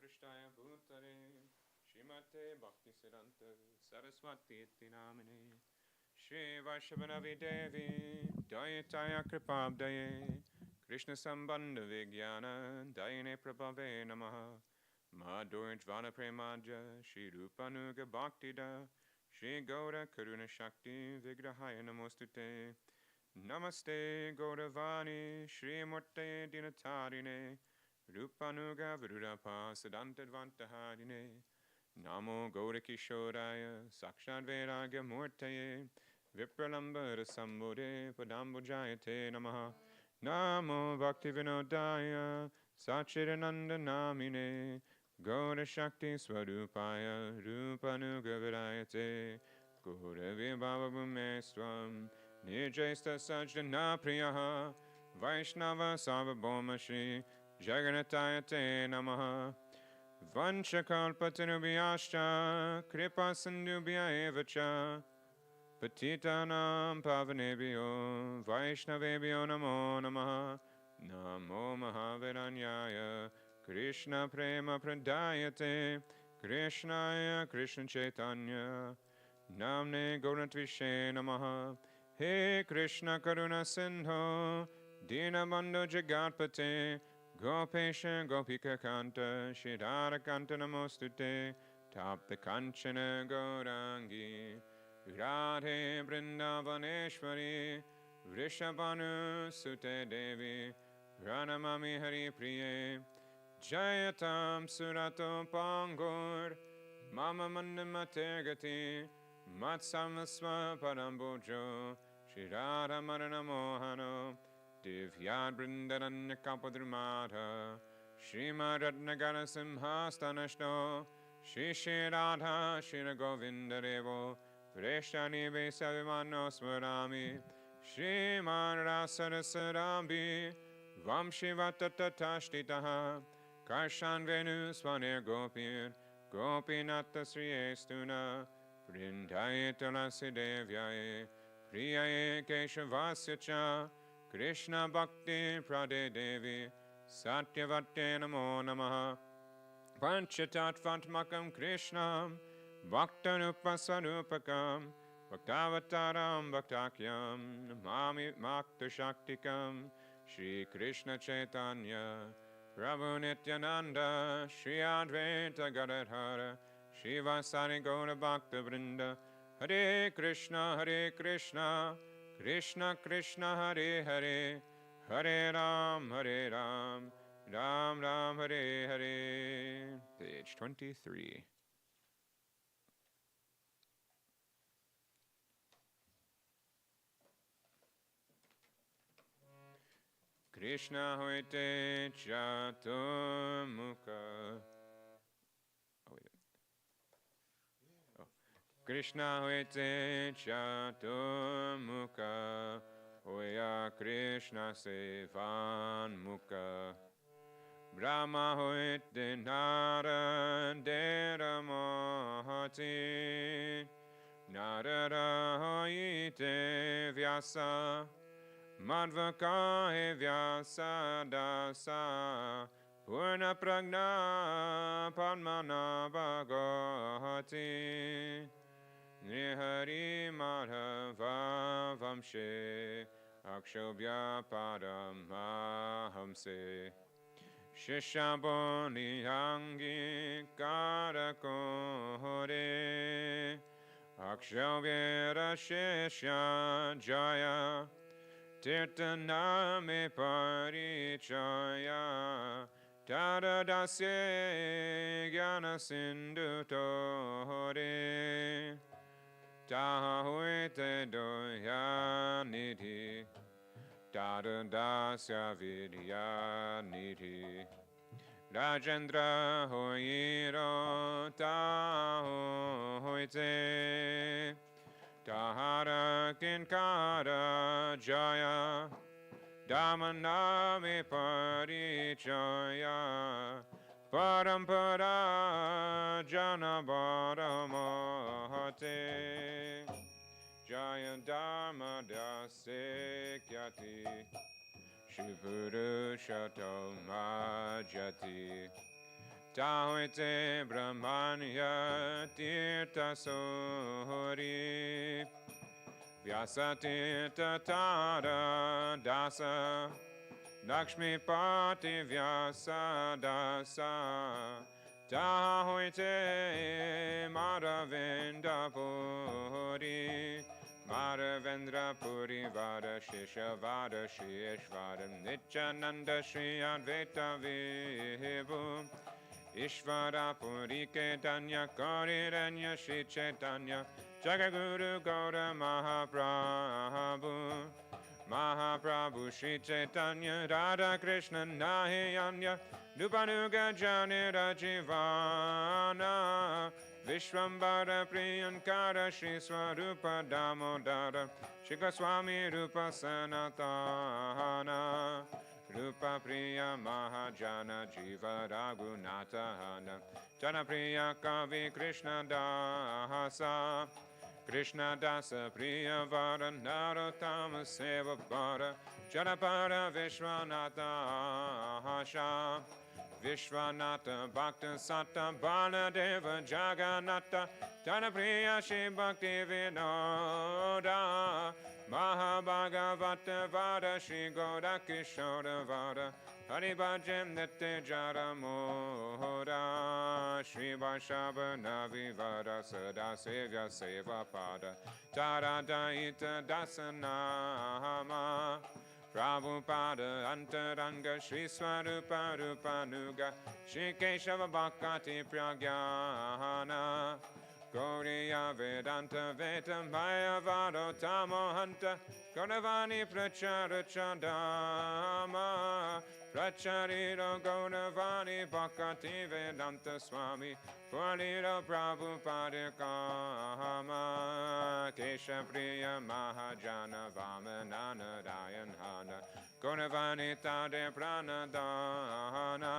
Pradrishtaya Bhutare Srimate Bhaktisiddhanta Saraswati Iti Namine Shri Vaishnavanavi Devi Dayataya Kripabdaye Krishna Sambandha Vijnana Dayane Prabhave Namaha Madhurjvana Premadja Shri Rupanuga Bhaktida Shri Gaura Karuna Shakti Vigrahaya Namostute Namaste Gauravani Shri Murte Dinatarine Rupanuga Virudapa Siddhantadvantahadine Namo Gaurakishoraya Sakshad Vairagya Murtaye Vipralambara Sambodhe Padambujayate Namaha Namo Bhaktivinodaya Sachidananda Namine Gaura Shakti Swarupaya Rupanuga Virayate Gauravi Bhava Bhumeswam Nijesta Sajdana Priyaha Vaishnava Sarvabhauma Shri Jagannataya Te Namaha Vanchakalpatarubhyascha Kripa Sindhubhya Evacha Patitanam Pavanebhyo Vaishnavebhyo Namo Namaha Namo Mahaviranyaya Krishna Prema Pradayate Krishnaya Krishna Chaitanya Namne Gaurantvishe Namaha He Krishna Karuna Sindho Dinabandhu Jagatpate Gopesha Gopika Kanta Shridhara Kanta Namostute Tapta Kanchana Gaurangi Radhe Vrindavaneshwari Vrishabhanu Sute Devi Pranamami Hari Priye Jayatam Surato Pangur Mama Mandamate Gati Matsamasva Parambojo Shirada Marana Mohano Divyad Brindaranya Kapadrimata Srimad Ratnagara Simhastanashno Shri Shri Radha Shri Govinda Devo Vreshani Vesavimano Swarami Shri Marasarasarambi Vamshivatattashtitaha Karshan Venu Swanir Gopir Gopinata Sri Estuna Vrindaye Tulasi Devyaye Priyaye Keshavasya Cha Krishna Bhakti Prade Devi Satyavate Namo Namaha Panchatatvatmakam Krishnam Bhaktanupasarupakam Bhaktavataram Bhaktakyam Namami Makta Shaktikam Shri Krishna Chaitanya Prabhu Nityananda Shri Advaita Gadadhara Shri Vasari Gaura Bhakta Vrinda Hare Krishna Krishna Krishna Hare Hare Hare Ram Ram Ram Hare Hare. Page 23. Krishna hoite chaturmukha. Oh, wait. Oh. Krishna hoite chaturmukha. Hoya Krishna sevan mukha. Brahma hoite Narada mohati. Narada hoite Vyasa. Madhvaka he Vyasa dasa. Purna pragna padmana bhagavati. Nihari madhava vamshe. Akshobhya padam ahamse. Shishaboni hangi karakohore. Akshobhyara shishya jaya. Tirtaname parichaya. Tadadasye gyana sindhu tohore. Tahuite doya nidhi. Tadadasya vidya nidhi. Rajendra hoiro tahuite. Tahara kinkara jaya. Damanami parichaya. Parampara janabara mahate. Jaya dharma dasekyati. Shivurushatam majati. Tahoite Brahmanya Tirtha Sohori Vyasati Tatara Dasa Lakshmi Pati Vyasa Dasa Tahoite Madhavinda Puri Madhavendra Puri Vada Shisha Vada Shishvada Nityananda Shri Advaita Vibhu Ishvara Puri Ketanya Kauriranya Shri Chaitanya Jagaguru Gaura Mahaprabhu Mahaprabhu Shri Chaitanya Radha Krishna Nahiyanya Nupanuga Janira Jivana Vishwambara Priyankara Shri Swarupa Damodara Shri Goswami Rupa Sanatana Rupa Priya Mahajana Jiva Raghunatahana Jana Priya Kavi Krishna Dasa Krishna Dasa Priya Vara Narottama Seva Vara Janapara Vishwanatha Hasha Vishwanatha Bhakta Satta Baladeva Jagannatha Janapriya Shri Bhakti Vinoda Mahabhagavata Vada Shri Gaura Kishora Vada Haribhajem Nitya Jara Mohoda Shri Vaishava Navi Vada Sada Sevya Seva Pada Tara Daita Dasanama Prabhupada Antaranga Shri Swarupa Rupanuga Shri Keshava Bhakti Pragyana Gauriya Vedanta Veta Maya Vado Tamohanta Gaunavani Prachara Chandama Pracharito Gaunavani Bhakti Vedanta Swami Purlito Prabhupada Kama Kesha Priya Mahajana Vamanana Dayanhana Gaunavani Tade Pranadana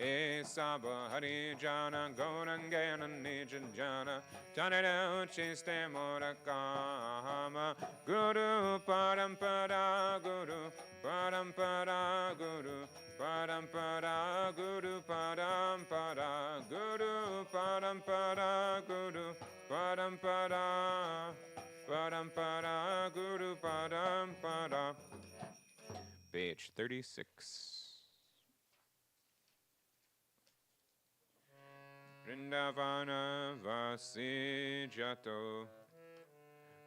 Esaba Harijana Gaurangana Nijanjana Tanada Uchiste Morakama Guru Parampara Guru Parampara Guru Parampara Guru Parampara Guru Parampara Guru Parampara Parampara Guru Parampara. Page 36. Vrindavana Vasi Jato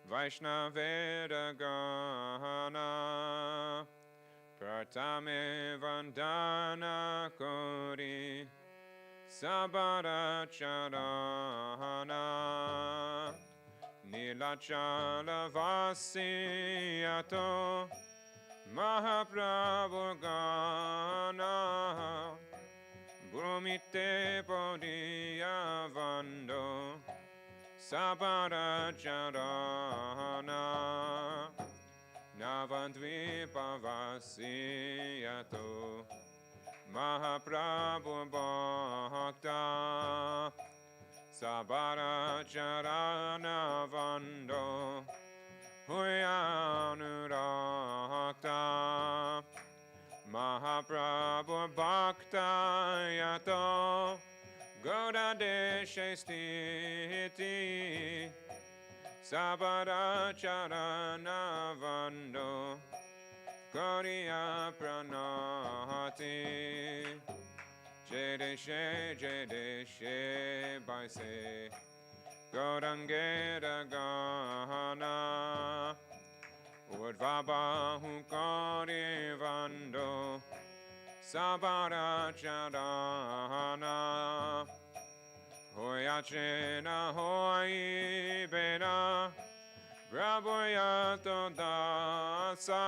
Vaishnaveda Gana Pratame Vandana Kori Sabara Charana Nilachala Vasi Jato Mahaprabhu Gana Brumite Podiya Vando Sabara Charana Navadvipa Vasiyato Mahaprabhu Bhakta Sabara Charana Vando Huyanurakta Mahaprabhu Bhakta Yato Goda Deshe Stiti Sabara Charana Vando Gaudiya Pranati Jedeshe Baise Gaurangera Gana Udvabahu Gauri Vando Sabara Charana Hoyachena Hoy Bena Brabhuyato Dasa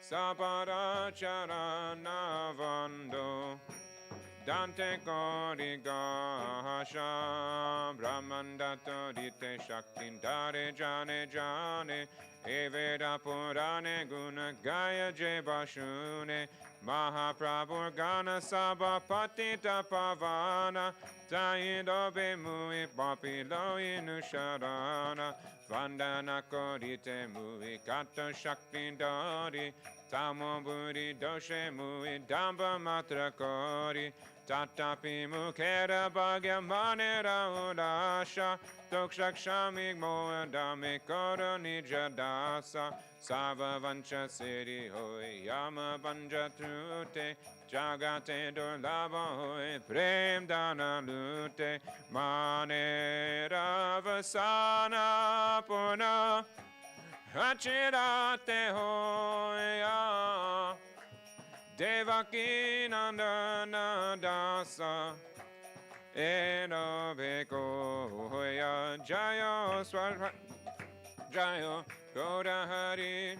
Sabara Charana Vando Dante Gauri Gasha Brahmandato Dite Shaktin Dare Jane Jane Eveda Purane Guna Gaya Jebashune Mahaprabhu Gana Sabha Patita Pavana Taido Bemui Papilo Inusharana Vandana Kodite Mui Kato Shaktin Dori Tamo Buri Doshe Mui Damba Matra Kori Tatapi Mukera Bhagya Manera Udasha Dokshakshami Moadami Koro Nijadasa Sava Vancha Siddhi Hoi Yama Banja Trute Jagate Durlava Hoi Prem Dana Lute Manera Vasana Purna Hachirate Hoya Devaki Nandana Dasa Eno Beko Hoya Jayo Swara Jayo Goda Hari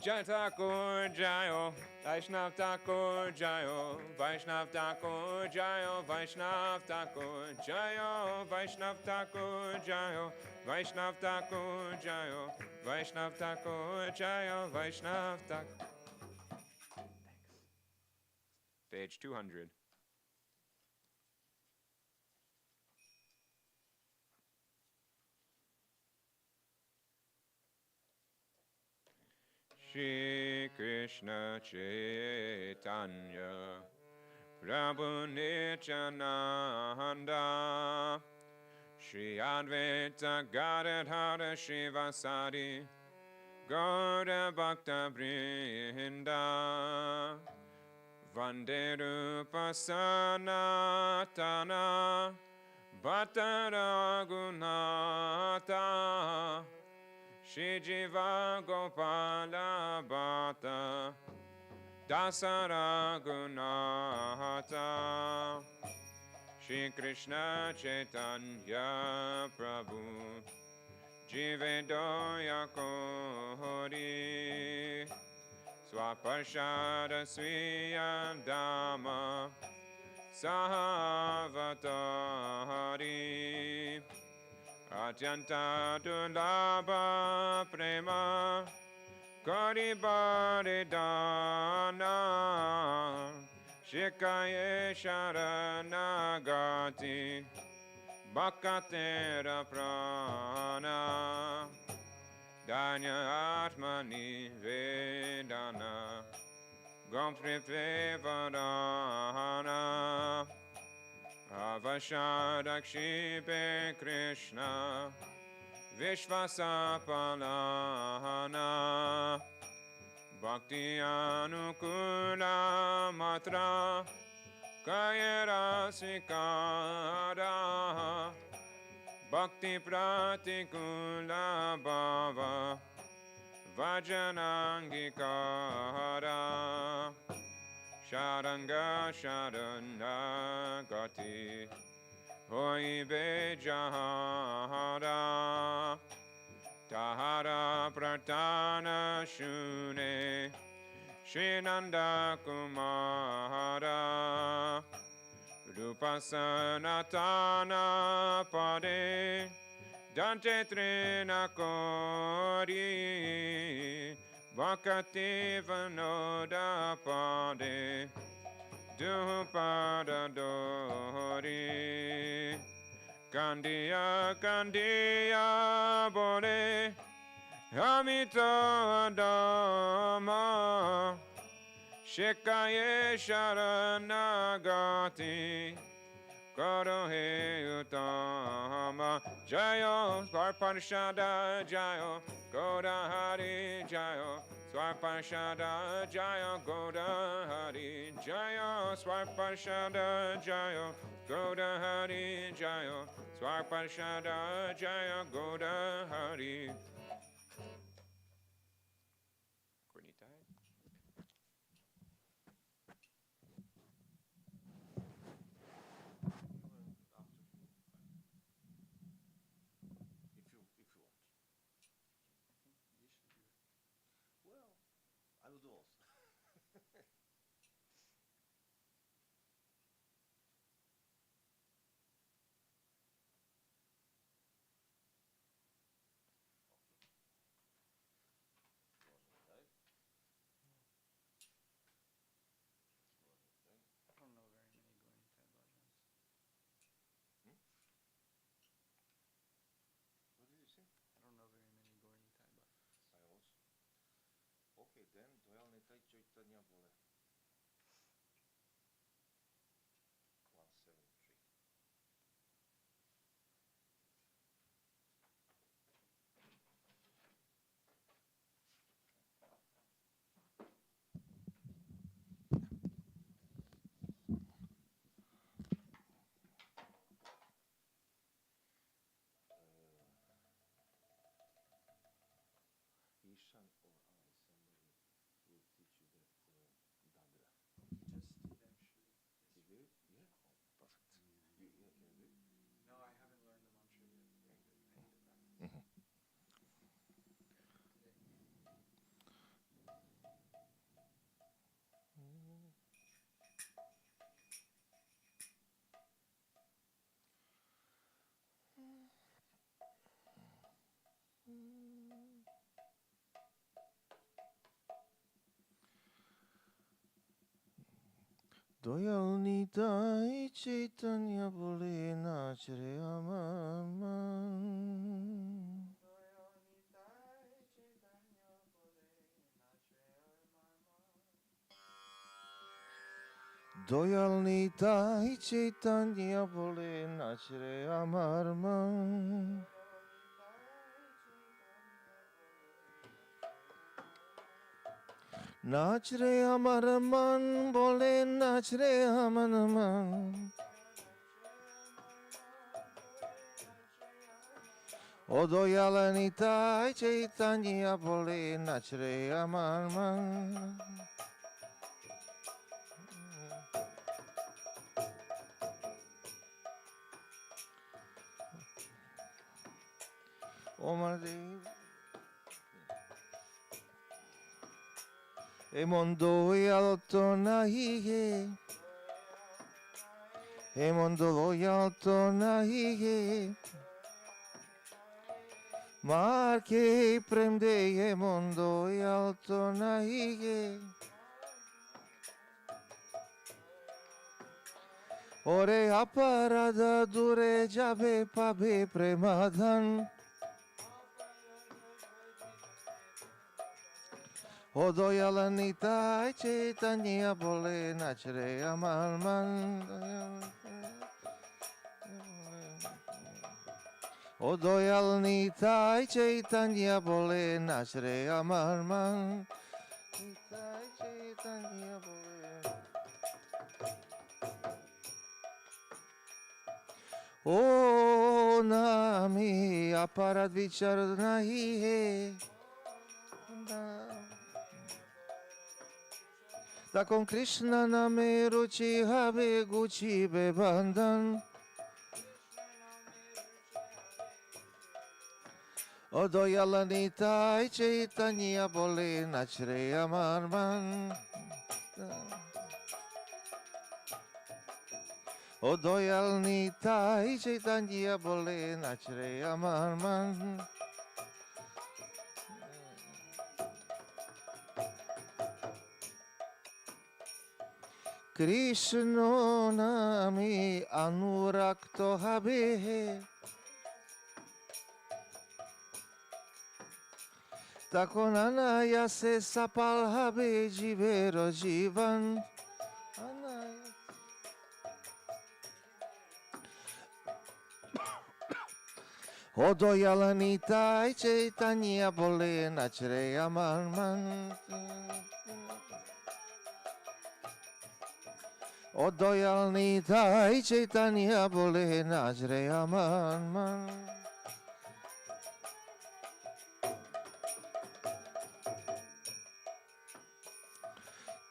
Jatakur Jayo Vaishnav Thakur Jayo Vaishnav Thakur Jayo Vaishnav Thakur Jayo Vaishnav Thakur Jayo Vaishnav Thakur Jayo Vaishnav Thakur Jayo Vaishnav Thakur. Page 200. Shri Krishna Chaitanya Prabhu Nityananda Shri Advaita Gadadhara Shivasadi Gauda Bhakta Vrinda Vande Rupa Sanatana Bhatta Raghunatha Shri Jiva Gopala Bhatta Dasa Raghunatha Shri Krishna Chaitanya Prabhu Jivedoya Kohori Swaparshada Swiyam Dhamma Sahavatari Atyanta Dulabha Prema Karibaridana Shikaye Sharanagati Bhakatera Prana Danya Atmani Vedana Gomtripte Vadana Avashadakshipe Krishna Vishvasapalahana Bhakti Anukula Matra Kayera Sikara Bhakti Pratikula Bhava Vajanangikara Sharanga Sharanagati Hoi Bejahara Tahara Pratana Shune Shinanda Kumara Rupa Sanatana Pade Dante Trinakori Vakati Vanoda Pade Dupada Dori Kandiya Kandiya Bore Amito Adama Shikaye Sharanagati Korohe Utama Jayo Swarparshada Jayo Goda Hari Jayo Swarparshada Jayo Goda Hari Jayo Swarparshada Jayo Goda Hari Jayo Swarparshada Jayo Goda Hari. Okay, then Dayal Nitai Chaitanya Bole. Doyal Nitai Chaitanya Bole Nachre Aman. Doyal Nitai Chaitanya Bole Nachre Amarman. Nachre Amarman Bole Nachre Amarman. O Doyal Nitai Chaitanya Bole Nachre Amarman. Omar Dev. E mondo alto nahi hai, e mondo alto nahi hai, mar che prende e mondo alto nahi hai. Ore aparada dure jabe pabe premadhan. O Doyal Nitai Chaitanya Bole Nachre Amarman. O Doyal Nitai Chaitanya Bole Nachre Amarman. Nitai Chaitanya Bole. O Nami Aparad Vichar Nahi hai. Da con Krishna name ruchi habe guchi be bandhan. O Doyal Nitai Chaitanya Bole Nachre Amarman. O Doyal Nitai Chaitanya Bole Nachre Amarman. Krishna nami anurakto habe. Takon anaya se sapal habe jivero jivan. O Doyal Nitai Chaitanya Bole Nachre Amarman. O Doyal Nitai Chaitanya Bole Nachre Amarman.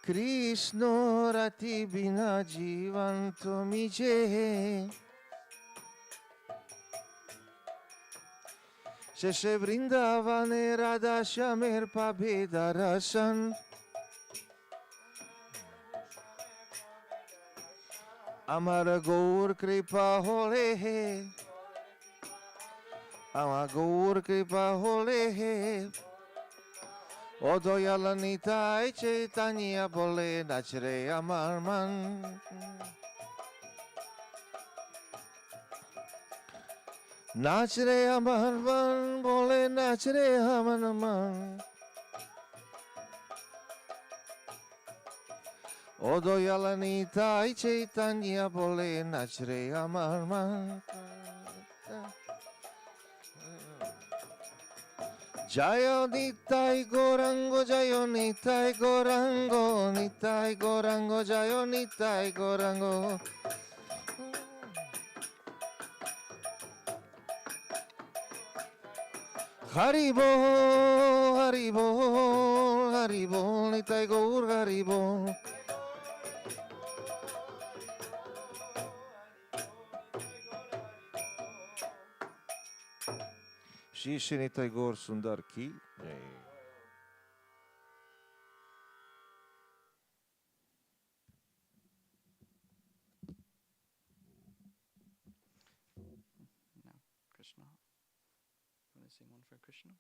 Krishna Rati Bina Jivanto Miche. Sheshe Vrindavane Radha Shamer Pabeda Rasan. Amar Gaur Kripa Hole. Amar Gaur Kripa Hole. O Doyal Nitai Chaitanya Bole Nachre Amarman. Nachre Amarman Bole Nachre Amarman. O Doyal Nitai Chaitanya Bole Nachre Amarman. Jayo Nitai Gorango, Jayo Nitai Gorango, Nitai Gorango, Jayo Nitai Gorango. Haribo, Haribo, Haribo, Nitai Gaur Haribo. Shri Shri Nitai Gaur Sundar Ki Jai. Now, Krishna. You want to sing one for Krishna?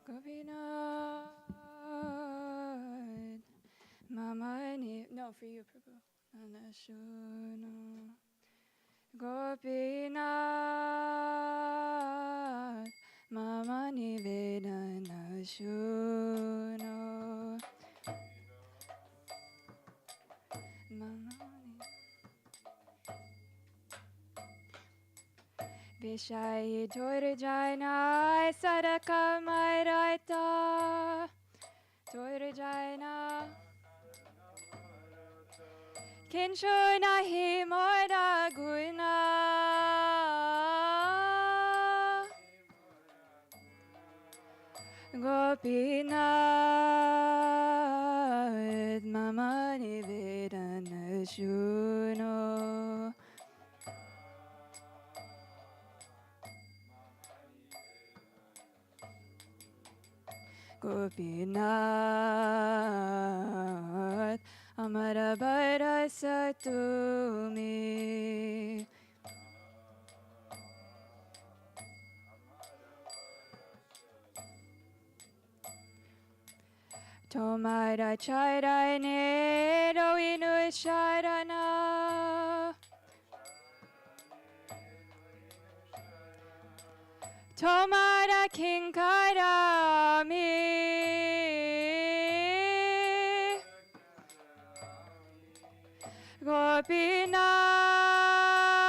Gopinath, Mamani. No, for you, Prabhu. Nanashuno. Gopinath, Mamani Vedana Shuno. Mamani. Vishayi Torjana Sadaka Mairata Torjana Kinsho Nahi Mora Guna Gopinath Mamani Vedana Shuno. Gopinath Amara Barasa Tumi Tomara Charane Roinu Sharana Tomara Kinkarami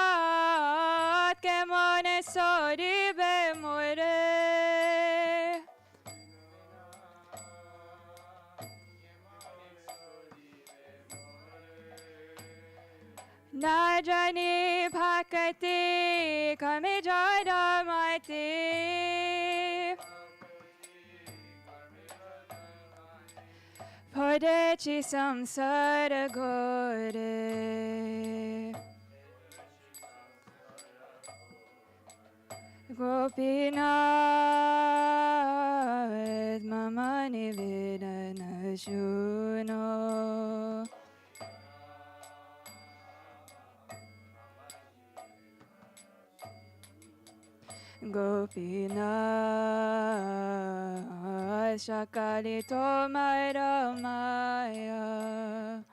Gopinath Kemone Sori Bemore Najani Bhakati Kame Jadamati Podechi Samsara Gore Gopinath Mamani Vedana Shuno. Gopinath Shakali Tomara Maya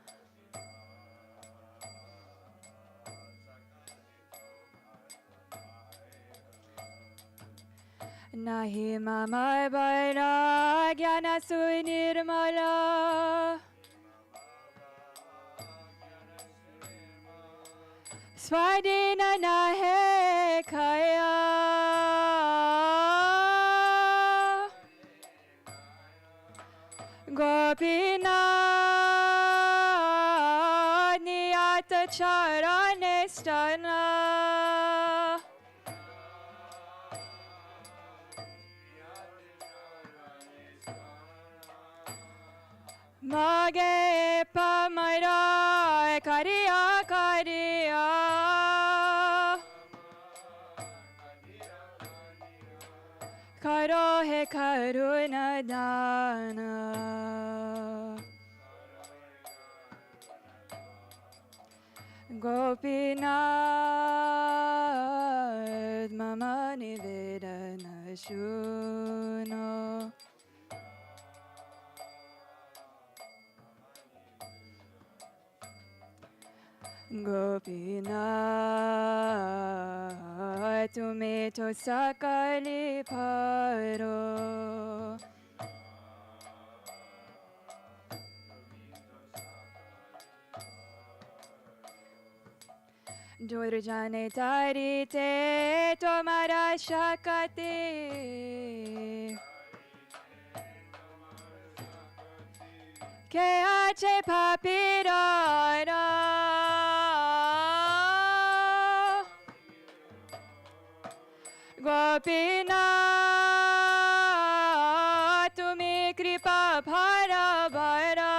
Nahi Mama Baira Gyana Sunirmala Swadina Nahe Kaya Gopinath Niyata Charanestana Mage Pamara Kariya Kariya Karo He Karuna Dana Gopinath Mamani Vedana Shuno. Gopinath Tume to Sakali Paro Durjane Tarite Tomara Shakati Keache Papirara Gopinath Tumi Kripa Bhara Bhara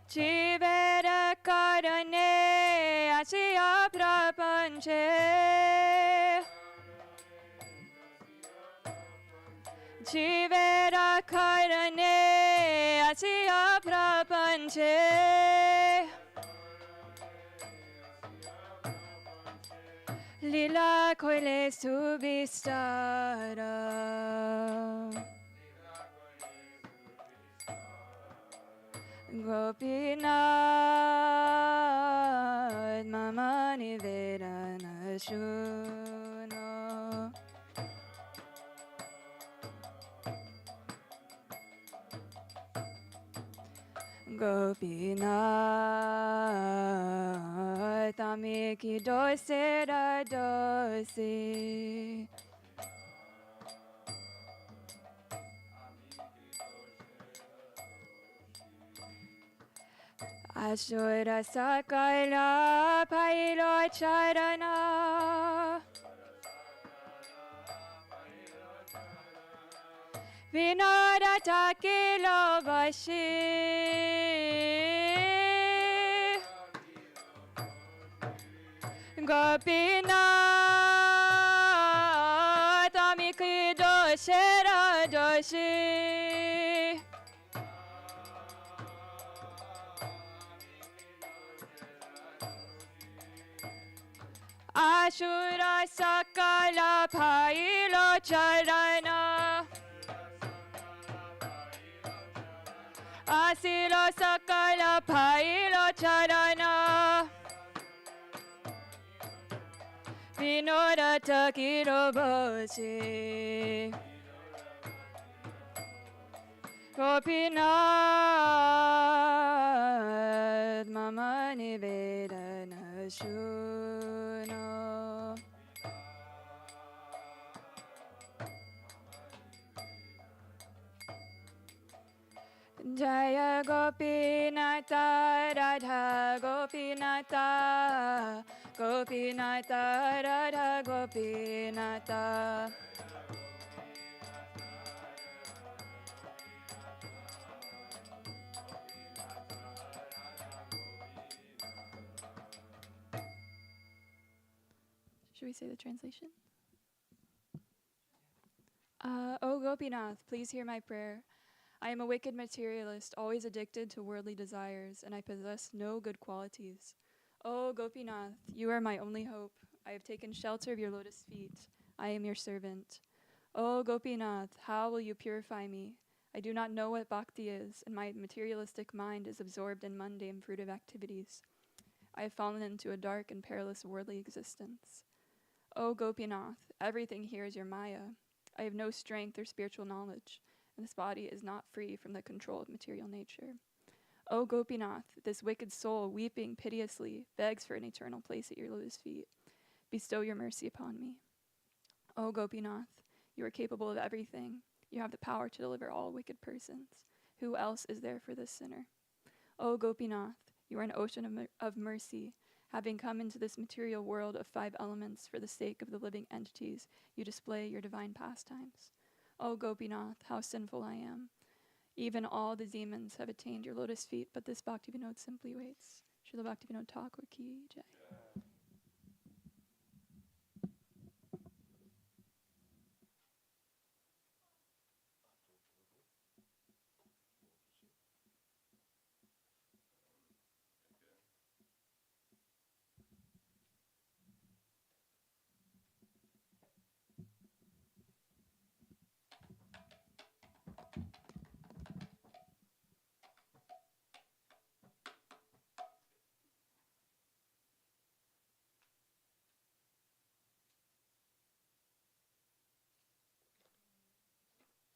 Jivera Karane Asiya Prapanche Jivera Karane Asiya Prapanche Lila koile subistara. Gopinath mama nivedana shuno. Gopinath amiki dose da dose. Ashura sakala pailo charana. Vinoda takilo vashi. Gopinath amiki doshera doshi. Ashura sakala pailo charana. Asilo sakala pailo charana. Vinoda takiro boshi. Gopinath mama nivedana shuno. Jaya Gopinatha Radha Gopinatha Gopinatha Radha Gopinatha. Should we say the translation? O Gopinath, please hear my prayer. I am a wicked materialist, always addicted to worldly desires, and I possess no good qualities. O Gopinath, you are my only hope. I have taken shelter of your lotus feet. I am your servant. O Gopinath, how will you purify me? I do not know what bhakti is, and my materialistic mind is absorbed in mundane fruitive activities. I have fallen into a dark and perilous worldly existence. O Gopinath, everything here is your Maya. I have no strength or spiritual knowledge, and this body is not free from the control of material nature. O Gopinath, this wicked soul, weeping piteously, begs for an eternal place at your lotus feet. Bestow your mercy upon me. O Gopinath, you are capable of everything. You have the power to deliver all wicked persons. Who else is there for this sinner? O Gopinath, you are an ocean of mercy. Having come into this material world of 5 elements for the sake of the living entities, you display your divine pastimes. O Gopinath, how sinful I am. Even all the demons have attained your lotus feet, but this Bhaktivinoda simply waits. Srila Bhaktivinoda Thakur ki jai.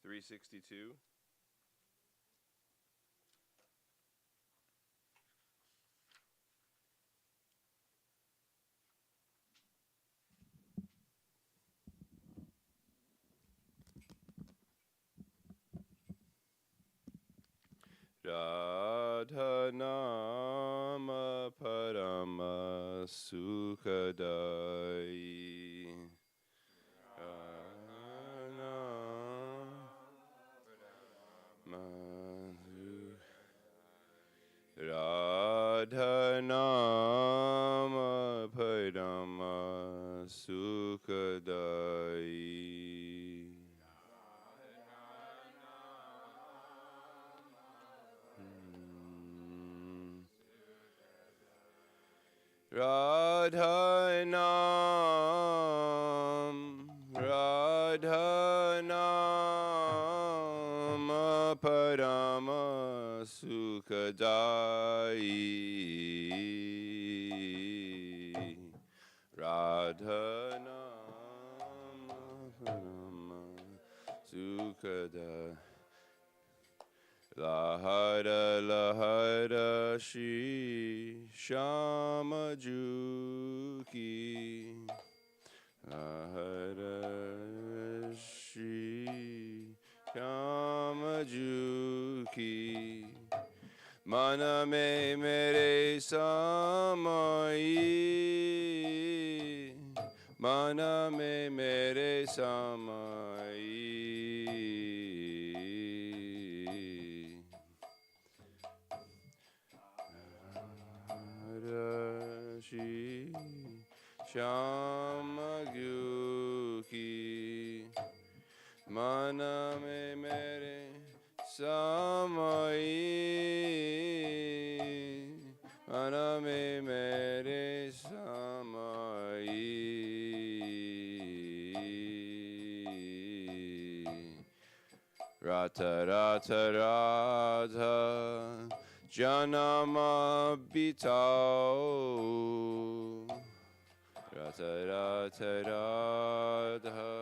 $362. Radha Nama Parama Sukhadai. Radha Nama Parama Sukhadai. Radhanam, Radhanam, Parama Sukadai. Radhanam, Parama Sukadai. Lahara Lahara Shri Shama Juki. Lahara Shri Shama Juki. Mana me mere samai. Mana me mere samai. Shri Shama Gyuki. Mana me mere samai. Mana me mere samai. Rata Rata Radha Janama Bitao. Rata Rata Radha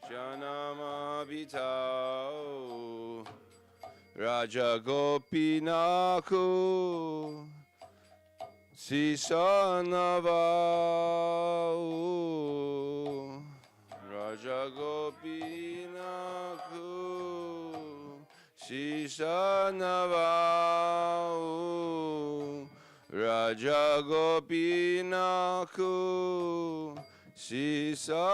Janama Bitao. Raja Gopinaku Sisanavau. Raja Gopinaku Sisanavau. Raja Gopinaku Sisanavau.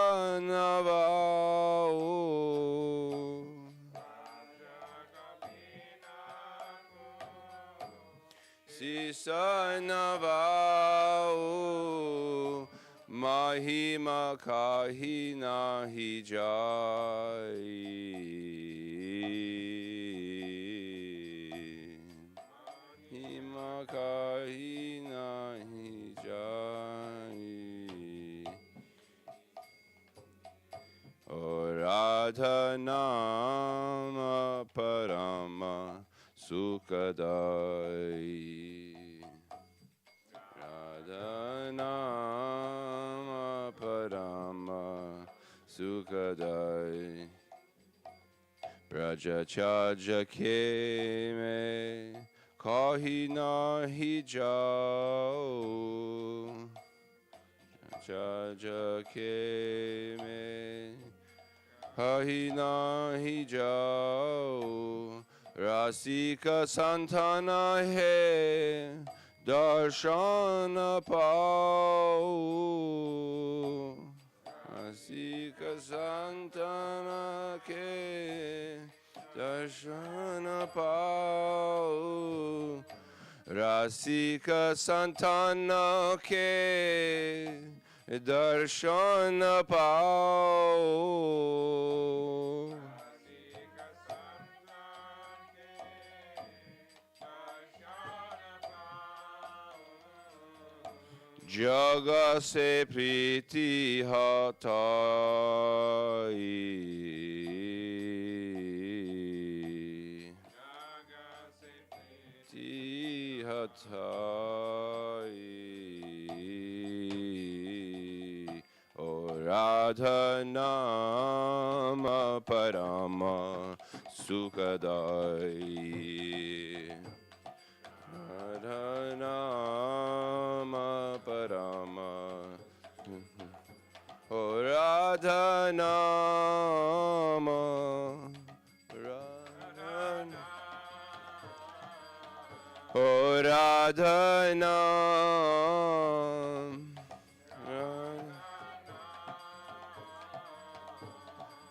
Sisanavau. Mahima kahina hijai. Mahima kahina hijai. O Radha Nama Parama Sukadai. Radha Nama Parama Sukadai. Braja Chaja Keme Kahina Hijau. Chaja Keme Kahina Hijau. Rasika Santana He Darshana Pau. Rasika Santana Ke Darshana Pau. Rasika Santana Ke Darshana Pau. Jaga se priti hatai. Priti hatai. O Radha Nama Parama Sukadai. Radha Nama Parama. O Radha Nama. O Radha Nama.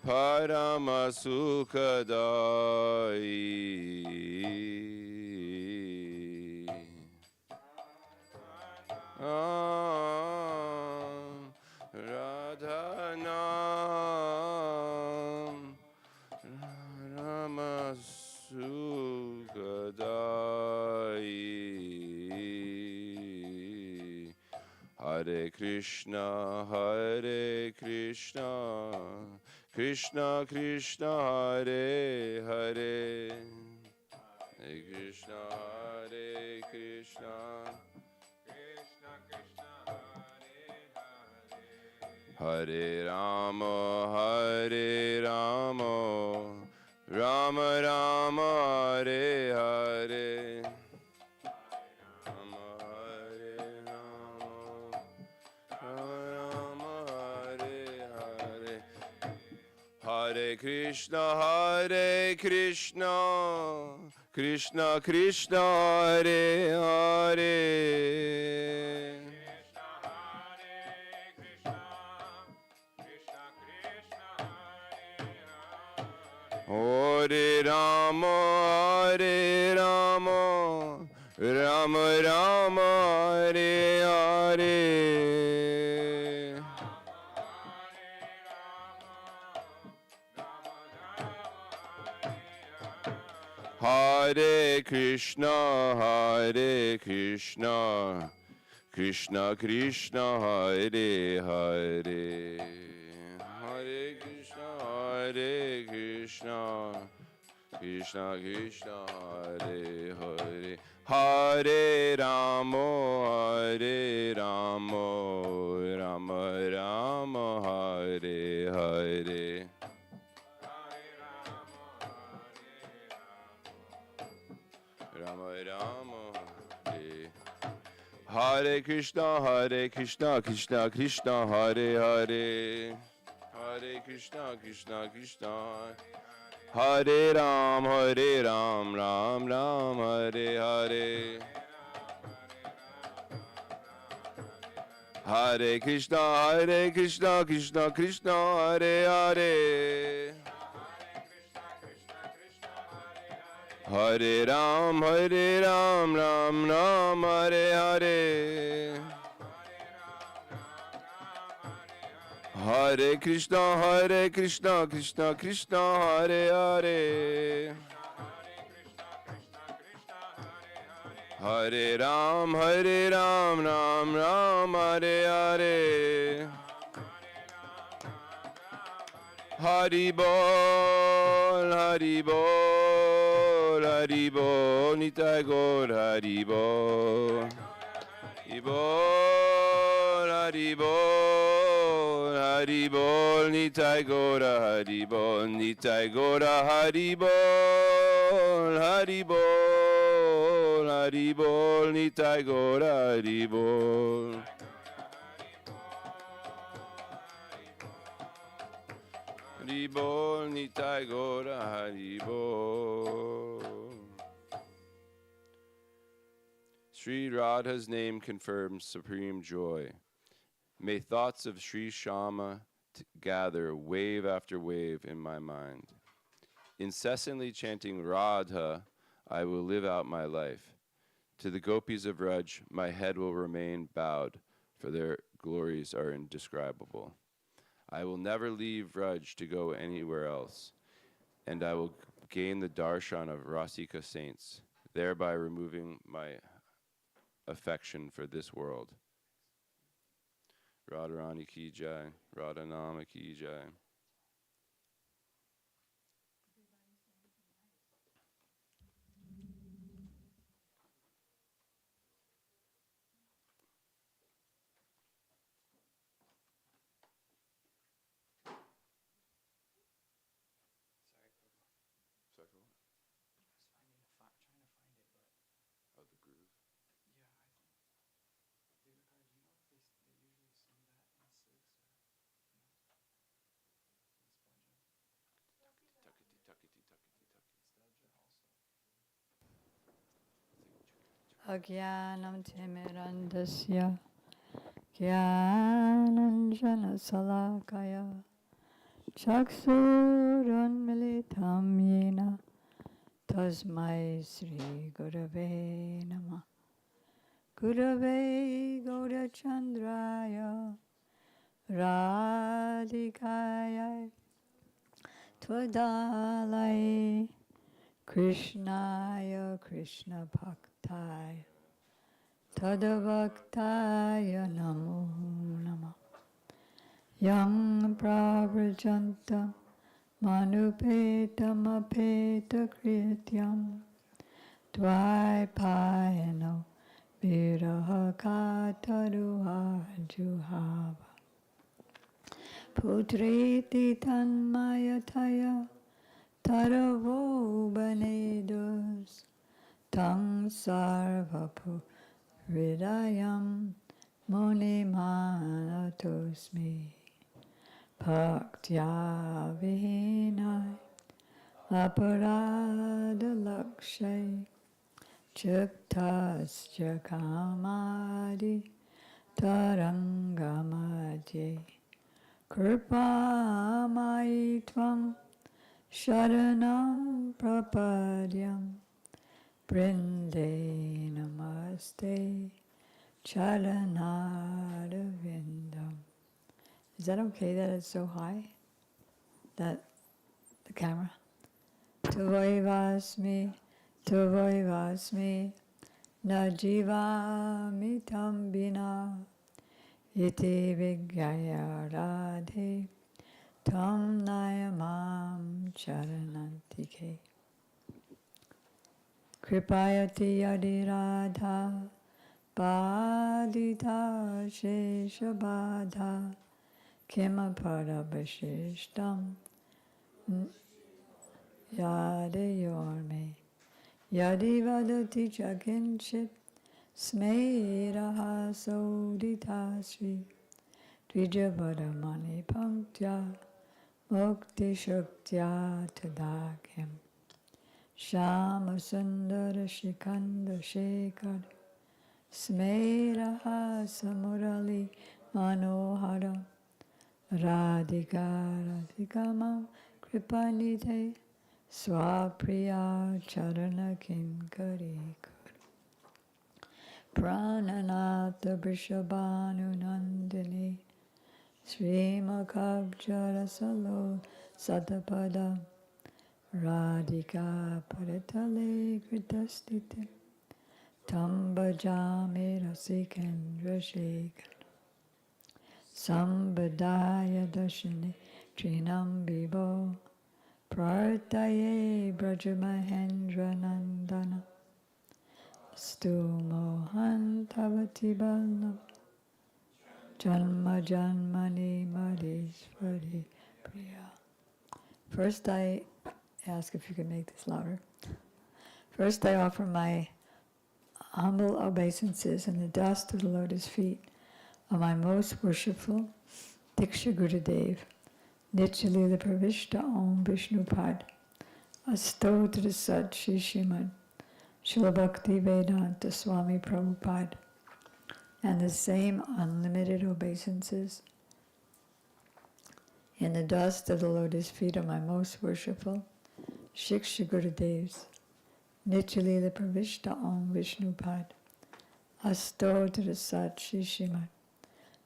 Parama Sukadai. Radha Nam Rama Sukadai. Hare Krishna, Krishna Krishna, Hare Hare, Hare Krishna, Hare Krishna, Krishna Krishna, Hare Hare. Hare Rama, Rama Rama, Hare Hare. Rama, Hare Rama, Rama Rama, Hare Hare. Hare Krishna, Krishna Krishna, Hare Hare. Krishna Hare Krishna, Krishna Krishna Hare Hare. Hare Rama, Rama Rama, Hare Hare. Hare Krishna, Krishna Krishna, Hare Hare. Hare Krishna, Krishna Krishna, Hare Hare. Hare Rama, Rama Rama, Hare Hare. Rama Rama, Hare. Hare Krishna, Krishna Krishna, Hare Hare. Hare Krishna, Krishna. Hare Ram, Ram Ram, Hare Hare. Hare Krishna, Krishna Krishna, Hare Hare. Hare Ram, Ram Ram, Hare Hare. Hare Krishna, Krishna Krishna, Hare Hare. Hare Ram, Ram Ram, Hare Hare. Haribol, Haribol, Nitai Gaur, Haribol. Haribol, Nitai Gaur, Haribol, Nitai Gaur, Haribol, Haribol, Nitai Gaur, Haribol. Haribol, Nitai Gaur, Haribol. Sri Radha's name confirms supreme joy. May thoughts of Sri Shama gather wave after wave in my mind. Incessantly chanting Radha, I will live out my life. To the gopis of Raj, my head will remain bowed, for their glories are indescribable. I will never leave Raj to go anywhere else, and I will gain the darshan of Rasika saints, thereby removing my affection for this world. Radharani ki jai, Radhanama ki jai. Agyanam Timirandasya Gyananjana Salakaya Chaksurunmilitam Yena Tasmai Sri Gurave Namah. Gurave Gaurachandraya Radhikaya Twadalai Krishnaya Krishna Bhaktai Tadavaktaya Namo Namah. Yang Pravrjantam Manupetam Apeta Krityam Dvaipayano Viraha Kataruha Juhava Putriti Tanmayataya Taravo Banedos Tang Sarvapu Hridayam Muni Manatosmi Bhaktya Vihinai Aparada Lakshay Chuktasya Kamadi Tarangamadye Kripamai Tvam Sharanam Prapadyam Brinde Namaste Charanarvindam. Is that okay that it's so high? That the camera? Tavoivasmi, na jivami tam bina, iti vigyaya radhe, tam nayamam charanantike. Kripayati yadi radha, padita sheshabadha, kima parabhashishtam, yadeyorme. Yadi vadati chakinchit, smeraha soditasri, dvijavadamani panktya, mukti shuktya tadakyam. Shama Sundara Shikanda Shekhar Smeraha Samurali Manohara Radhika Radhikamam Kripanite Swapriya Charana Kinkari Prananata Vrishabhanu Nandini Srimakabjara Salo Satapada Radhika Paritale Kritastite Tambajame Rasikendra Shekhar Sambadaya Dashini Trinam Bibo Prartaye Brajamahendra Nandana Stu Mohan Tavati Ballam Janma Janmani Madhishvari Priya. First I ask if you can make this louder. First I offer my humble obeisances in the dust of the lotus feet of my most worshipful Diksha Gurudev, Nityalila Pravishta Om Vishnupad, Astotra Sat Shri Srimad Srila Bhakti Vedanta Swami Prabhupada, and the same unlimited obeisances in the dust of the lotus feet of my most worshipful Shiksha Gurudevs, Nityalila Pravishta Om Vishnupad, Astotra Sat Shri Srimad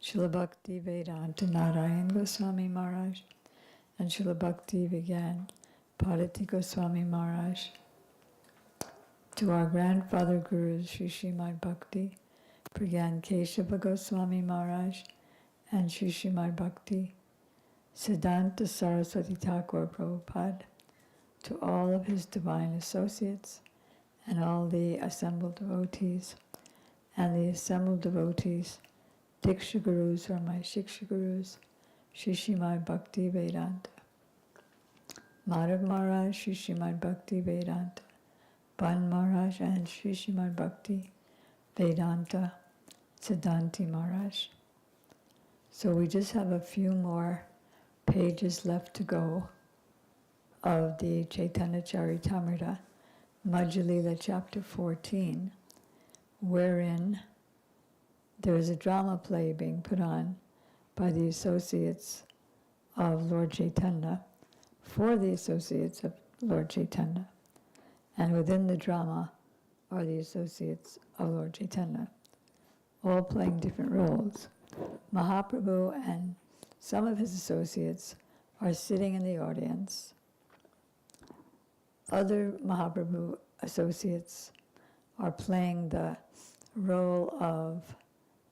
Srila Bhakti Vedanta Narayan Goswami Maharaj and Srila Bhakti Vigyan Bharati Goswami Maharaj, to our grandfather gurus Sri Srimad Bhakti Pragyan Keshava Goswami Maharaj and Sri Srimad Bhakti Siddhanta Saraswati Thakur Prabhupada, to all of his divine associates and all the assembled devotees, and the assembled devotees, Diksha Gurus who are my Shiksha Gurus, Sri Srimad Bhakti Vedanta, Madhav Maharaj, Sri Srimad Bhakti Vedanta, Ban Maharaj and Sri Srimad Bhakti Vedanta Siddhanti Maharaj. So we just have a few more pages left to go of the Chaitanya Charitamrita, Madhya Lila chapter 14, wherein there is a drama play being put on by the associates of Lord Chaitanya for the associates of Lord Chaitanya. And within the drama are the associates of Lord Chaitanya, all playing different roles. Mahaprabhu and some of his associates are sitting in the audience. Other Mahaprabhu associates are playing the role of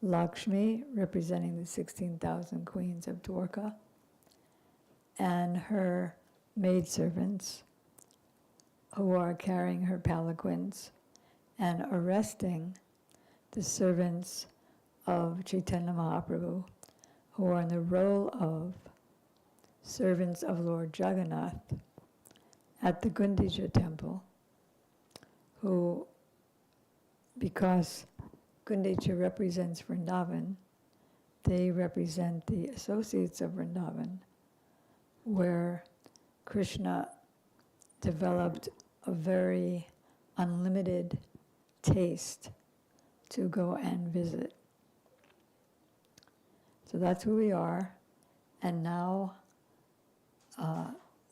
Lakshmi, representing the 16,000 queens of Dwarka, and her maidservants who are carrying her palanquins and arresting the servants of Chaitanya Mahaprabhu, who are in the role of servants of Lord Jagannath at the Gundicha temple, who, because Gundicha represents Vrindavan, they represent the associates of Vrindavan, where Krishna developed a very unlimited taste to go and visit. So that's who we are. And now,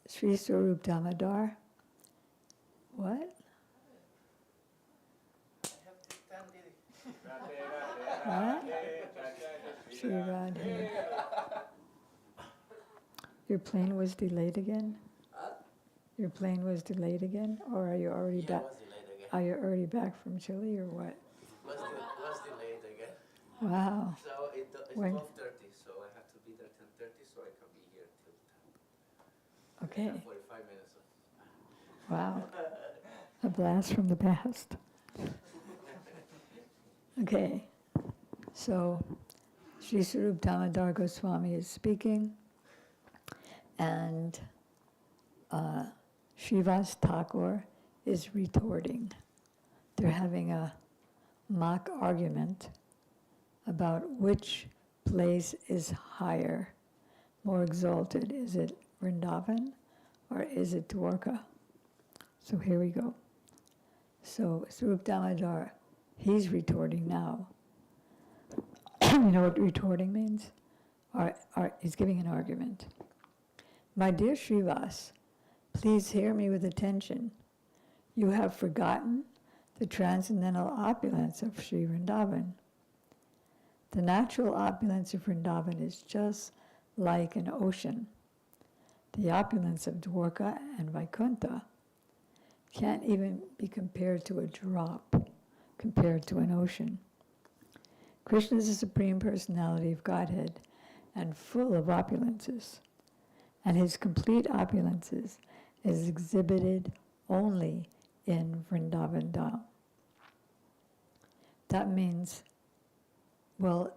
Sri Swarup Damodar. What? What? Sri Radhe. Your plane was delayed again? Your plane was delayed again? Or are you already back? Was delayed again. Are you already back from Chile or what? Was delayed again. Wow. So it's When- 12:30, so I have to be there 10:30, so I can be here till Okay. 45 minutes. Wow. A blast from the past. Okay. So, Sri Swarup Damodar Goswami is speaking, and Srivas Thakur is retorting. They're having a mock argument about which place is higher, more exalted. Is it Vrindavan or is it Dwarka? So here we go. So Swarup Damodar, he's retorting now. You know what retorting means? He's giving an argument. My dear Srivas, please hear me with attention. You have forgotten the transcendental opulence of Sri Vrindavan. The natural opulence of Vrindavan is just like an ocean. The opulence of Dwarka and Vaikuntha can't even be compared to a drop, compared to an ocean. Krishna is the Supreme Personality of Godhead and full of opulences, and his complete opulences is exhibited only in Vrindavan Dham. That means, well,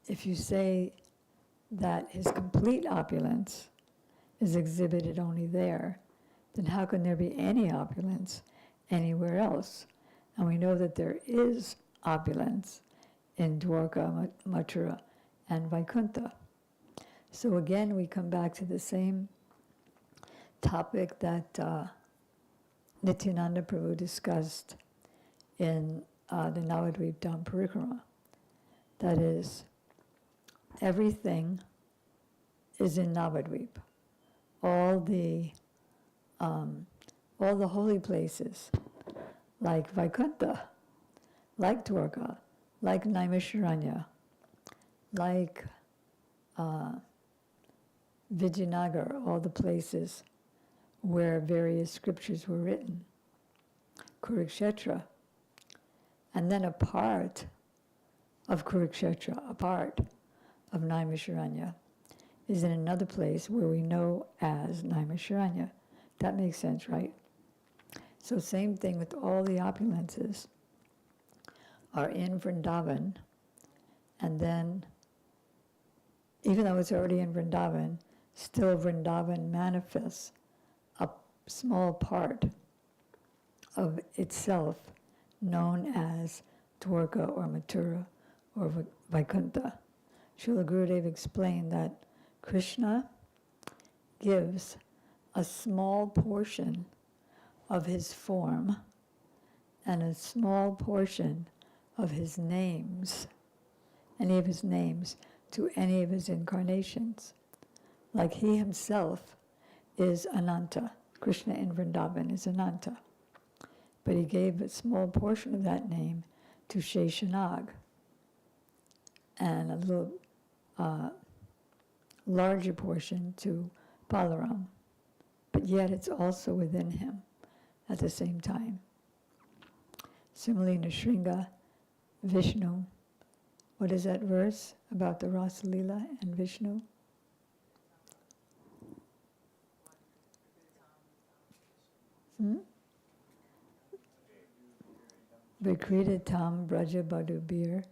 if you say that his complete opulence is exhibited only there, then how can there be any opulence anywhere else? And we know that there is opulence in Dwarka, Mathura, and Vaikuntha. So again, we come back to the same topic that Nityananda Prabhu discussed in the Navadvip Dham Parikrama. That is, everything is in Navadvip. All the holy places, like Vaikuntha, like Dwarka, like Naimisharanya, like Vijayanagar, all the places where various scriptures were written, Kurukshetra, and then a part of Kurukshetra, a part of Naimisharanya, is in another place where we know as Naimisharanya. That makes sense, right? So same thing with all the opulences are in Vrindavan, and then, even though it's already in Vrindavan, still Vrindavan manifests a small part of itself known as Dwarka or Mathura or Vaikuntha. Srila Gurudev explained that Krishna gives a small portion of his form and a small portion of his names, any of his names, to any of his incarnations. Like he himself is Ananta. Krishna in Vrindavan is Ananta. But he gave a small portion of that name to Sheshanag and a little larger portion to Balaram. But yet it's also within him at the same time. Similarly, Nrsimha, Vishnu. What is that verse about the Rasa Leela and Vishnu? Vikridatam Braja Badubir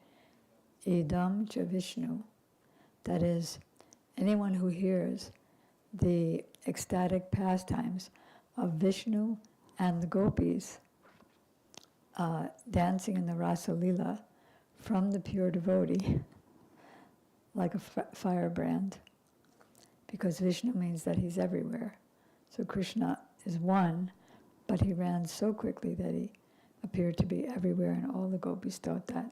Idam Cha Vishnu. That is, anyone who hears the ecstatic pastimes of Vishnu and the gopis dancing in the Rasa Leela from the pure devotee, like a firebrand, because Vishnu means that he's everywhere. So Krishna is one, but he ran so quickly that he appeared to be everywhere, and all the gopis thought that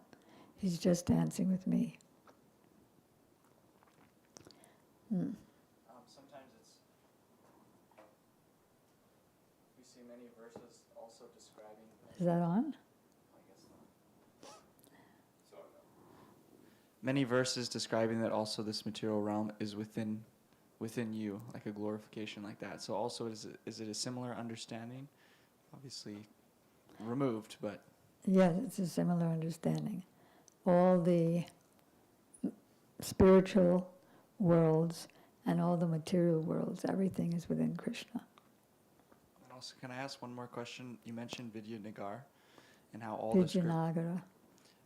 he's just dancing with me. Sometimes we see many verses also describing. Is that on? I guess not. Many verses describing that also this material realm is within you, like a glorification like that. So also, is it a similar understanding? Obviously removed, but... Yes, it's a similar understanding. All the spiritual worlds and all the material worlds, everything is within Krishna. And also, can I ask one more question? You mentioned Vidyanagar and how all Vijayanagara.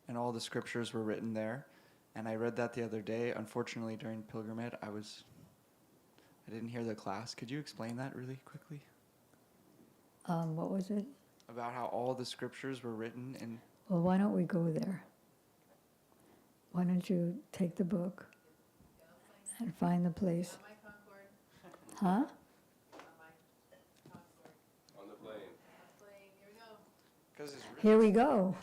and all the scriptures were written there. And I read that the other day. Unfortunately, during pilgrimage, I didn't hear the class. Could you explain that really quickly? What was it? About how all the scriptures were written in... Well, why don't we go there? Why don't you take the book and find the place? Huh? On the plane. Here we go.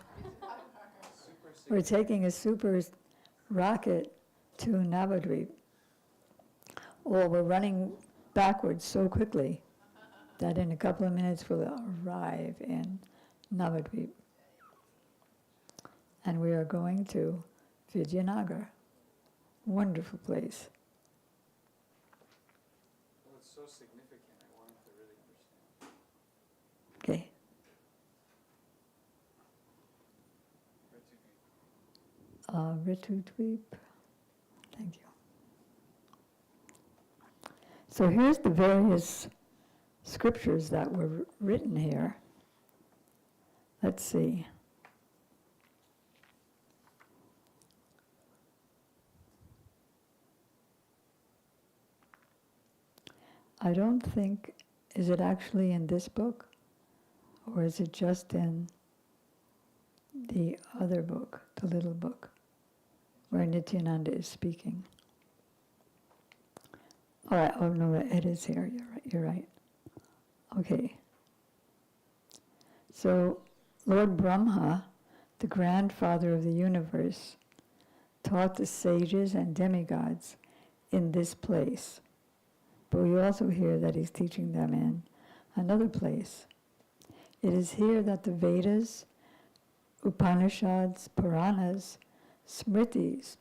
We're taking a super rocket to Navadvip. Well, we're running backwards so quickly that in a couple of minutes we'll arrive in Navadvip. And we are going to Vidyanagar. Wonderful place. Well, it's so significant. I wanted to really understand. Okay. Ritudvip. Thank you. So here's the various scriptures that were written here. Let's see. I don't think, is it actually in this book? Or is it just in the other book, the little book, where Nityananda is speaking? All right, oh no, it is here, you're right. Okay. So, Lord Brahma, the grandfather of the universe, taught the sages and demigods in this place. But we also hear that he's teaching them in another place. It is here that the Vedas, Upanishads, Puranas, Smritis,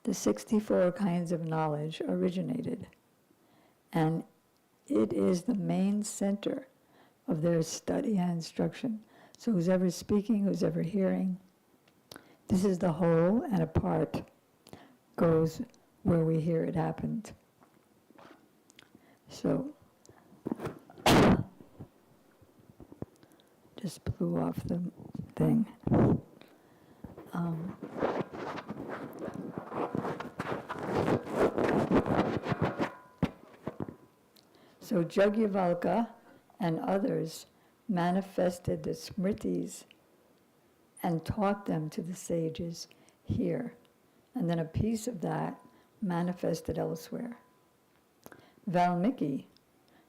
the 64 kinds of knowledge originated. And it is the main center of their study and instruction. So who's ever speaking, who's ever hearing, this is the whole, and a part goes where we hear it happened. So, just blew off the thing. So Jagyavalka and others manifested the Smritis and taught them to the sages here. And then a piece of that manifested elsewhere. Valmiki.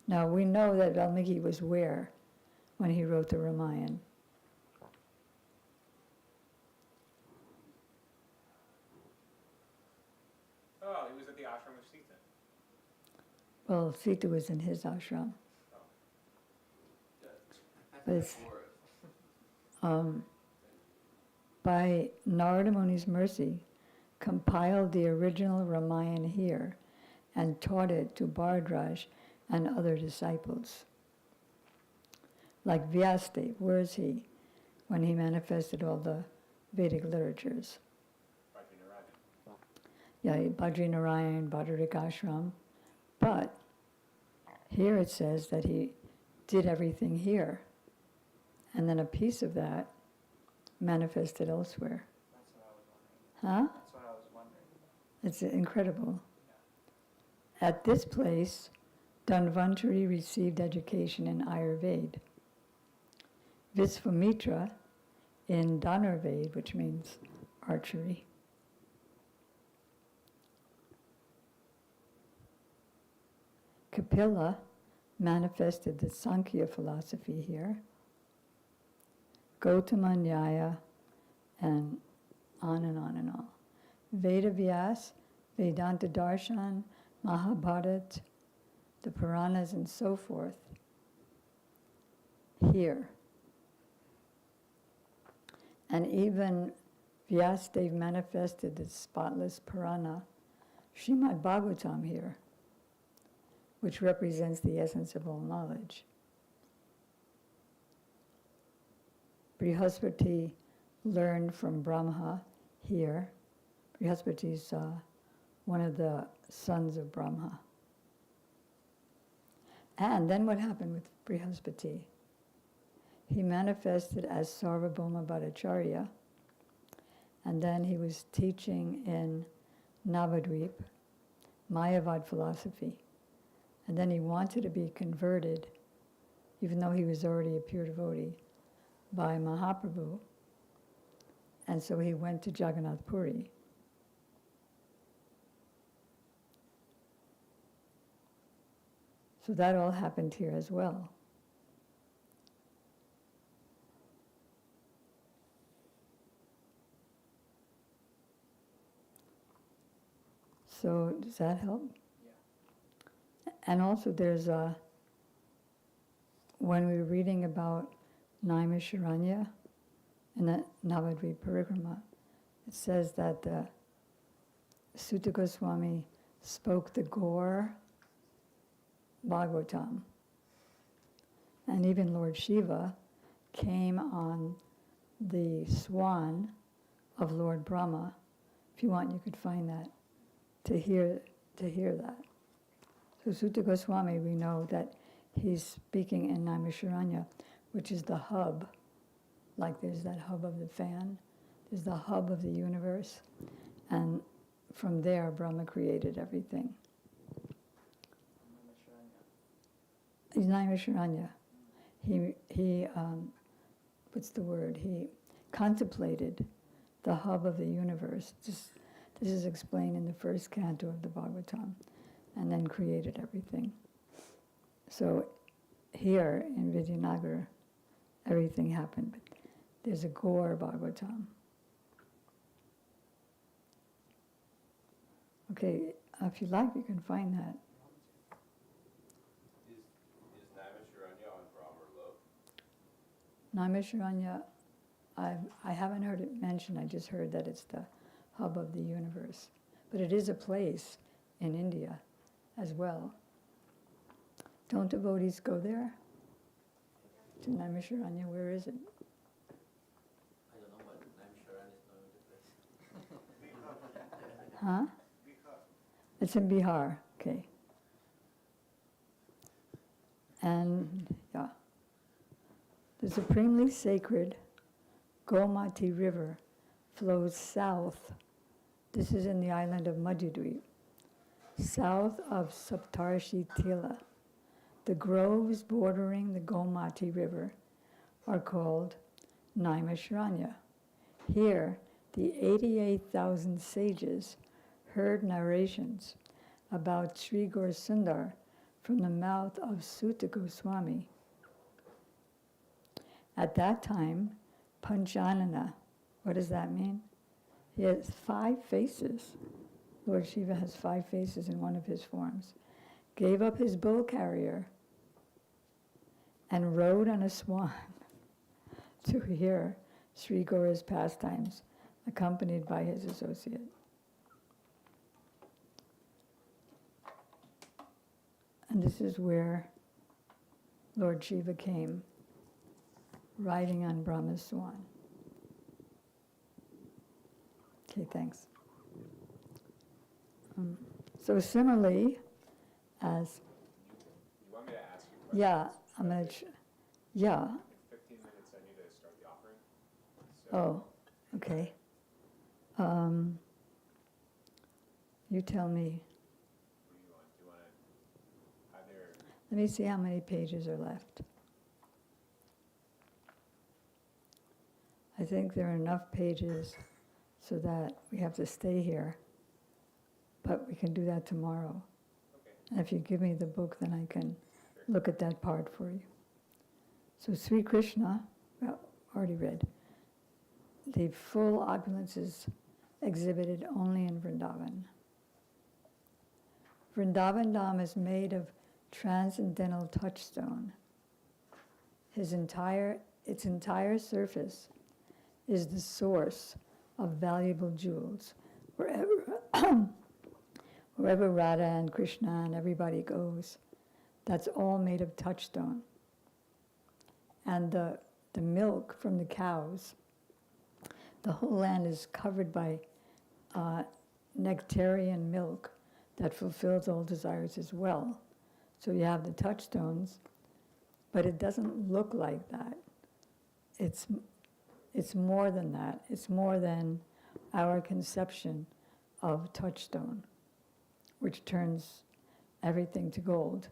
Now we know that Valmiki was where when he wrote the Ramayana? Oh, he was at the ashram of Sita. Well, Sita was in his ashram. But it's, by Narada Muni's mercy, compiled the original Ramayana here and taught it to Bhardraj and other disciples. Like Vyasadeva, where is he when he manifested all the Vedic literatures. Yeah, Badrinarayan, Badarik Ashram. But here it says that he did everything here. And then a piece of that manifested elsewhere. That's what I was wondering. Huh? That's what I was wondering. It's incredible. At this place, Dhanvantari received education in Ayurveda. Visvamitra in Dhanurveda, which means archery. Kapila manifested the Sankhya philosophy here. Gautama Nyaya, and on and on and on. Veda Vyas, Vedanta Darshan, Mahabharat, the Puranas and so forth, here. And even Vyasadeva manifested the spotless Purana, Srimad Bhagavatam here, which represents the essence of all knowledge. Brihaspati learned from Brahma here. Brihaspati is one of the sons of Brahma. And then what happened with Brihaspati? He manifested as Sarvabhauma Bhattacharya, and then he was teaching in Navadvip, Mayavad philosophy. And then he wanted to be converted, even though he was already a pure devotee, by Mahaprabhu. And so he went to Jagannath Puri. So that all happened here as well. So does that help? Yeah. And also there's when we were reading about Naimisharanya in the Navadvip Parikrama, it says that the Sutta Goswami spoke the Gaur Bhagavatam. And even Lord Shiva came on the swan of Lord Brahma. If you want, you could find that, to hear that. So Sutta Goswami, we know that he's speaking in Naimisharanya, which is the hub. Like there's that hub of the fan, there's the hub of the universe. And from there, Brahma created everything. He's Naimisharanya. He what's the word? He contemplated the hub of the universe. This is explained in the first canto of the Bhagavatam, and then created everything. So here in Vidyanagar, everything happened. But there's a Gaur Bhagavatam. Okay, if you like, you can find that. Is Naimisharanya on Brahma Lok? Naimisharanya, I haven't heard it mentioned. I just heard that it's the hub of the universe. But it is a place in India as well. Don't devotees go there? To Naimisharanya, where is it? I don't know, but I'm sure it's not in the place. Huh? It's in Bihar, okay. And, yeah. The supremely sacred Gomati River flows south. This is in the island of Madhyadweep, south of Saptarshi Tila. The groves bordering the Gomati River are called Naimisharanya. Here, the 88,000 sages heard narrations about Sri Gaur Sundar from the mouth of Sutta Goswami. At that time, Panchanana, what does that mean? He has 5 faces. Lord Shiva has 5 faces in one of his forms. Gave up his bull carrier and rode on a swan to hear Sri Gaura's pastimes, accompanied by his associate. And this is where Lord Shiva came, riding on Brahma's swan. Okay, thanks. So similarly, as You want me to ask you questions? yeah, I'm gonna. Yeah. In 15 minutes, I need to start the offering. So Oh, okay. You tell me. what do you want? Do you want to either? Let me see how many pages are left. I think there are enough pages so that we have to stay here, but we can do that tomorrow. Okay. And if you give me the book, then I can look at that part for you. So Sri Krishna, well, already read. The full opulence is exhibited only in Vrindavan. Vrindavan Dham is made of transcendental touchstone. Its entire surface is the source of valuable jewels. Wherever Radha and Krishna and everybody goes, that's all made of touchstone. And the milk from the cows, the whole land is covered by nectarian milk that fulfills all desires as well. So you have the touchstones, but it doesn't look like that. It's more than that. It's more than our conception of touchstone, which turns everything to gold.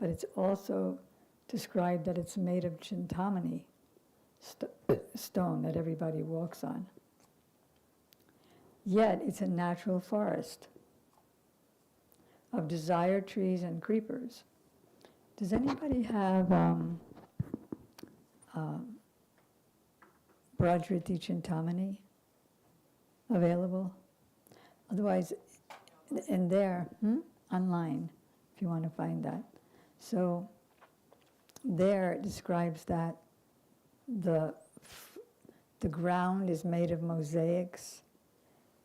But it's also described that it's made of chintamani, stone that everybody walks on. Yet it's a natural forest of desire trees and creepers. Does anybody have Brajriti Chintamani available? Otherwise, in there, online, if you want to find that. So there it describes that the ground is made of mosaics,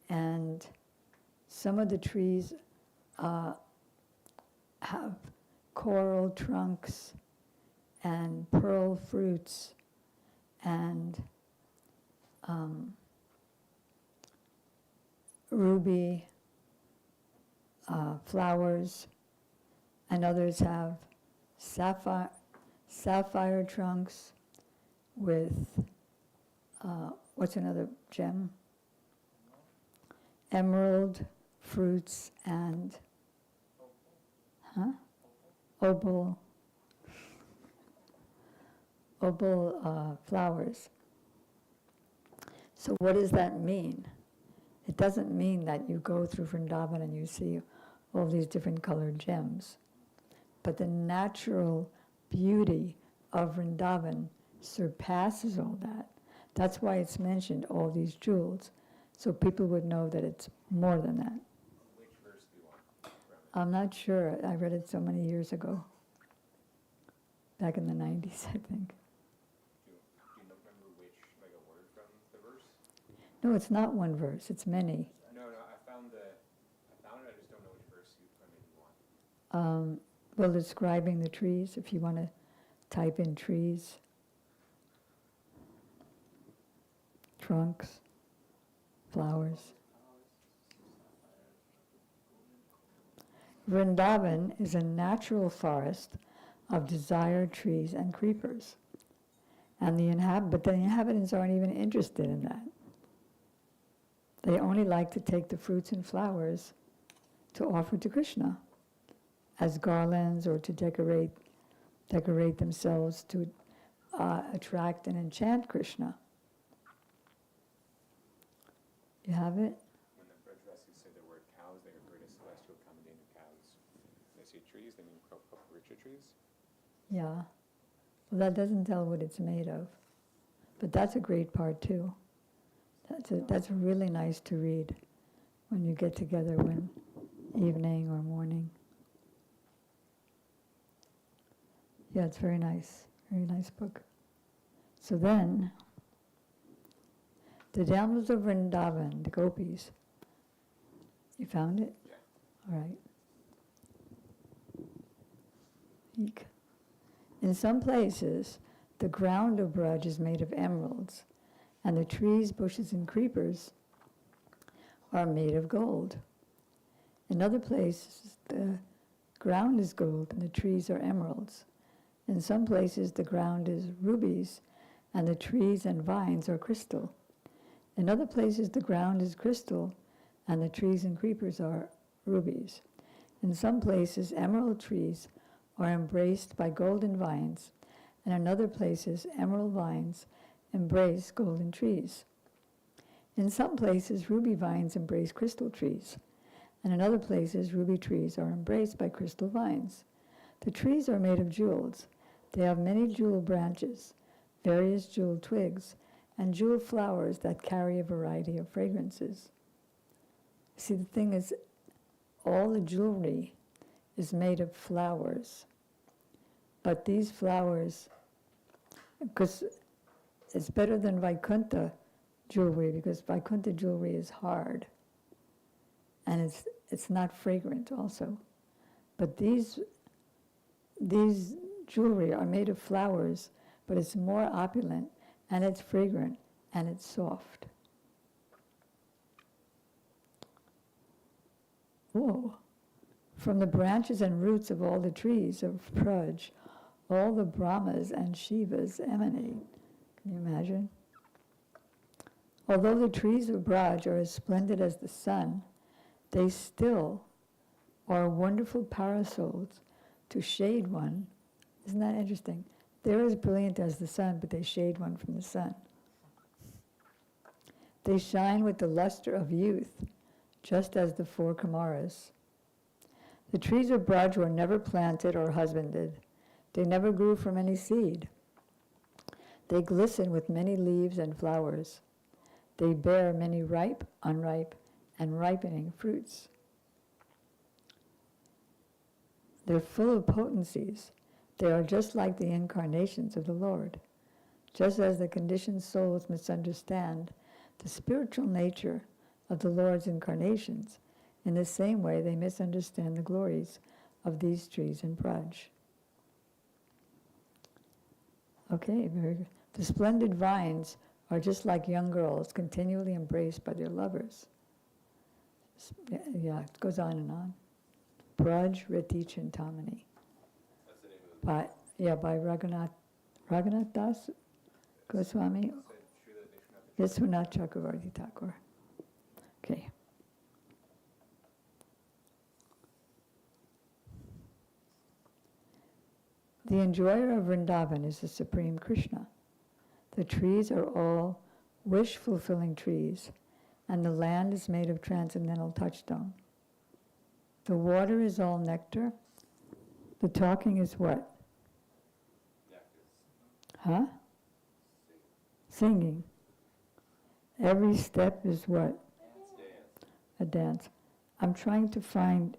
and some of the trees have coral trunks and pearl fruits and ruby flowers, and others have sapphire trunks with what's another gem? Emerald fruits and opal flowers. So what does that mean? It doesn't mean that you go through Vrindavan and you see all these different colored gems. But the natural beauty of Vrindavan surpasses all that. That's why it's mentioned, all these jewels, so people would know that it's more than that. Which verse do you want from it? I'm not sure. I read it so many years ago. Back in the 90s, I think. Do you remember which, like a word from the verse? No, it's not one verse. It's many. No, I found it. I just don't know which verse from it you want. Well, describing the trees, if you want to type in trees, trunks, flowers. Vrindavan is a natural forest of desired trees and creepers. And but the inhabitants aren't even interested in that. They only like to take the fruits and flowers to offer to Krishna as garlands or to decorate themselves to attract and enchant Krishna. You have it? When the Brajvasis say the word cows, they refer to celestial commendated cows. When they say trees, they mean Kalpavriksha trees. Yeah. Well, that doesn't tell what it's made of. But that's a great part too. That's really nice to read when you get together one evening or morning. Yeah, it's very nice book. So then, the damsels of Vrindavan, the gopis. You found it? Yeah. All right. Eek. In some places, the ground of Braj is made of emeralds, and the trees, bushes, and creepers are made of gold. In other places, the ground is gold and the trees are emeralds. In some places, the ground is rubies and the trees and vines are crystal. In other places, the ground is crystal and the trees and creepers are rubies. In some places, emerald trees are embraced by golden vines, and in other places, emerald vines embrace golden trees. In some places, ruby vines embrace crystal trees, and in other places, ruby trees are embraced by crystal vines. The trees are made of jewels. They have many jewel branches, various jewel twigs, and jewel flowers that carry a variety of fragrances. See, the thing is, all the jewelry is made of flowers. But these flowers, because it's better than Vaikuntha jewelry, because Vaikuntha jewelry is hard. And it's not fragrant also. But these jewelry are made of flowers, but it's more opulent, and it's fragrant, and it's soft. Whoa. From the branches and roots of all the trees of Praj, all the Brahmas and Shivas emanate. Can you imagine? Although the trees of Braj are as splendid as the sun, they still are wonderful parasols to shade one. Isn't that interesting? They're as brilliant as the sun, but they shade one from the sun. They shine with the luster of youth, just as the four Kumaras. The trees of Braj were never planted or husbanded. They never grew from any seed. They glisten with many leaves and flowers. They bear many ripe, unripe, and ripening fruits. They're full of potencies. They are just like the incarnations of the Lord. Just as the conditioned souls misunderstand the spiritual nature of the Lord's incarnations, in the same way they misunderstand the glories of these trees in Braj. Okay, very good. The splendid vines are just like young girls continually embraced by their lovers. Yeah, it goes on and on. Braj Rati Chintamani. That's the name of By Raghunath Das Goswami, Vishwanath Chakravarti Thakur. Okay. The enjoyer of Vrindavan is the Supreme Krishna. The trees are all wish-fulfilling trees, and the land is made of transcendental touchstone. The water is all nectar. The talking is what? Huh? Singing. Every step is what? A dance. I'm trying to find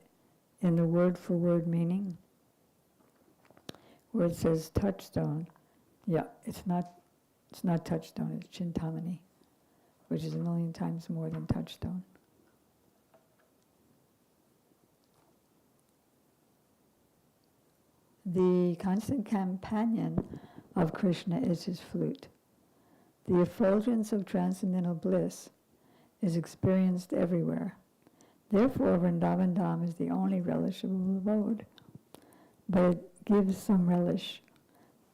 in the word-for-word meaning where it says touchstone. Yeah, it's not touchstone, it's Chintamani, which is 1,000,000 times more than touchstone. The constant companion of Krishna is his flute. The effulgence of transcendental bliss is experienced everywhere. Therefore, Vrindavan Dham is the only relishable abode, but it gives some relish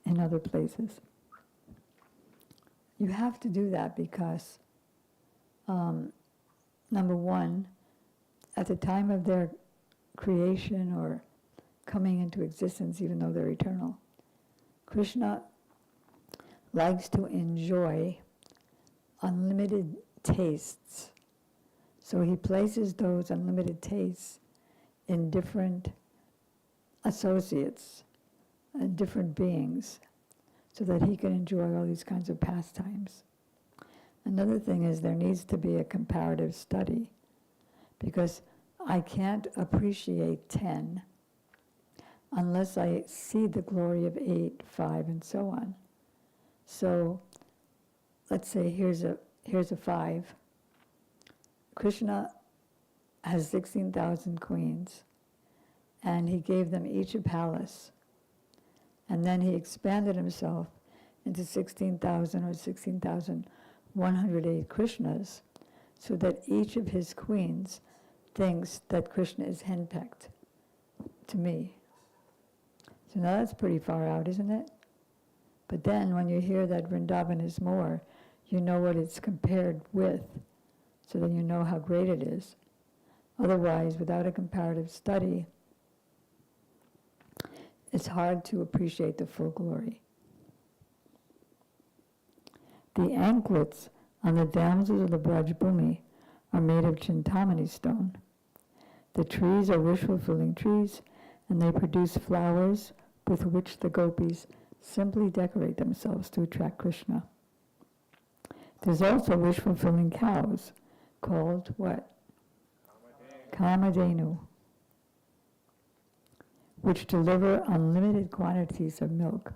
in other places. You have to do that because, number one, at the time of their creation or coming into existence, even though they're eternal, Krishna likes to enjoy unlimited tastes. So he places those unlimited tastes in different associates, different beings, so that he can enjoy all these kinds of pastimes. Another thing is there needs to be a comparative study, because I can't appreciate 10 unless I see the glory of 8, 5, and so on. So let's say here's a 5. Krishna has 16,000 queens, and he gave them each a palace. And then he expanded himself into 16,000 or 16,108 Krishnas, so that each of his queens thinks that Krishna is henpecked to me. So now that's pretty far out, isn't it? But then when you hear that Vrindavan is more, you know what it's compared with, so then you know how great it is. Otherwise, without a comparative study, it's hard to appreciate the full glory. The anklets on the damsels of the Braj Bhumi are made of Chintamani stone. The trees are wish-fulfilling trees, and they produce flowers with which the gopis simply decorate themselves to attract Krishna. There's also wish-fulfilling cows called what? Kamadhenu, which deliver unlimited quantities of milk.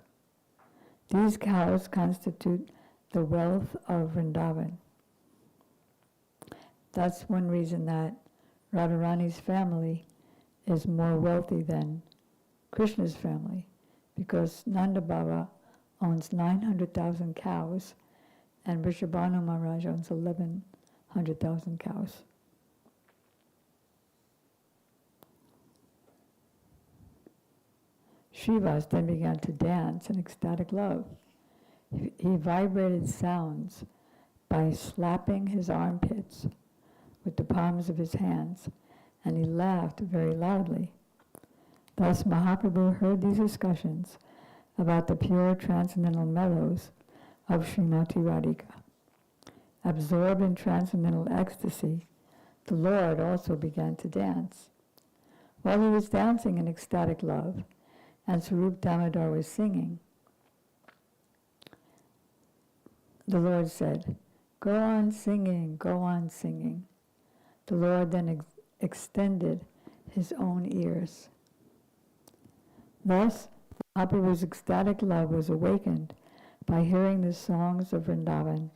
These cows constitute the wealth of Vrindavan. That's one reason that Radharani's family is more wealthy than Krishna's family, because Nanda Baba owns 900,000 cows and Vrishabhanu Maharaj owns 1,100,000 cows. Srivas then began to dance in ecstatic love. He vibrated sounds by slapping his armpits with the palms of his hands, and he laughed very loudly. Thus Mahaprabhu heard these discussions about the pure transcendental mellows of Srimati Radhika. Absorbed in transcendental ecstasy, the Lord also began to dance. While he was dancing in ecstatic love, and Sarup Damodar was singing, the Lord said, "Go on singing, go on singing." The Lord then extended his own ears. Thus, Mahaprabhu's ecstatic love was awakened by hearing the songs of Vrindavan.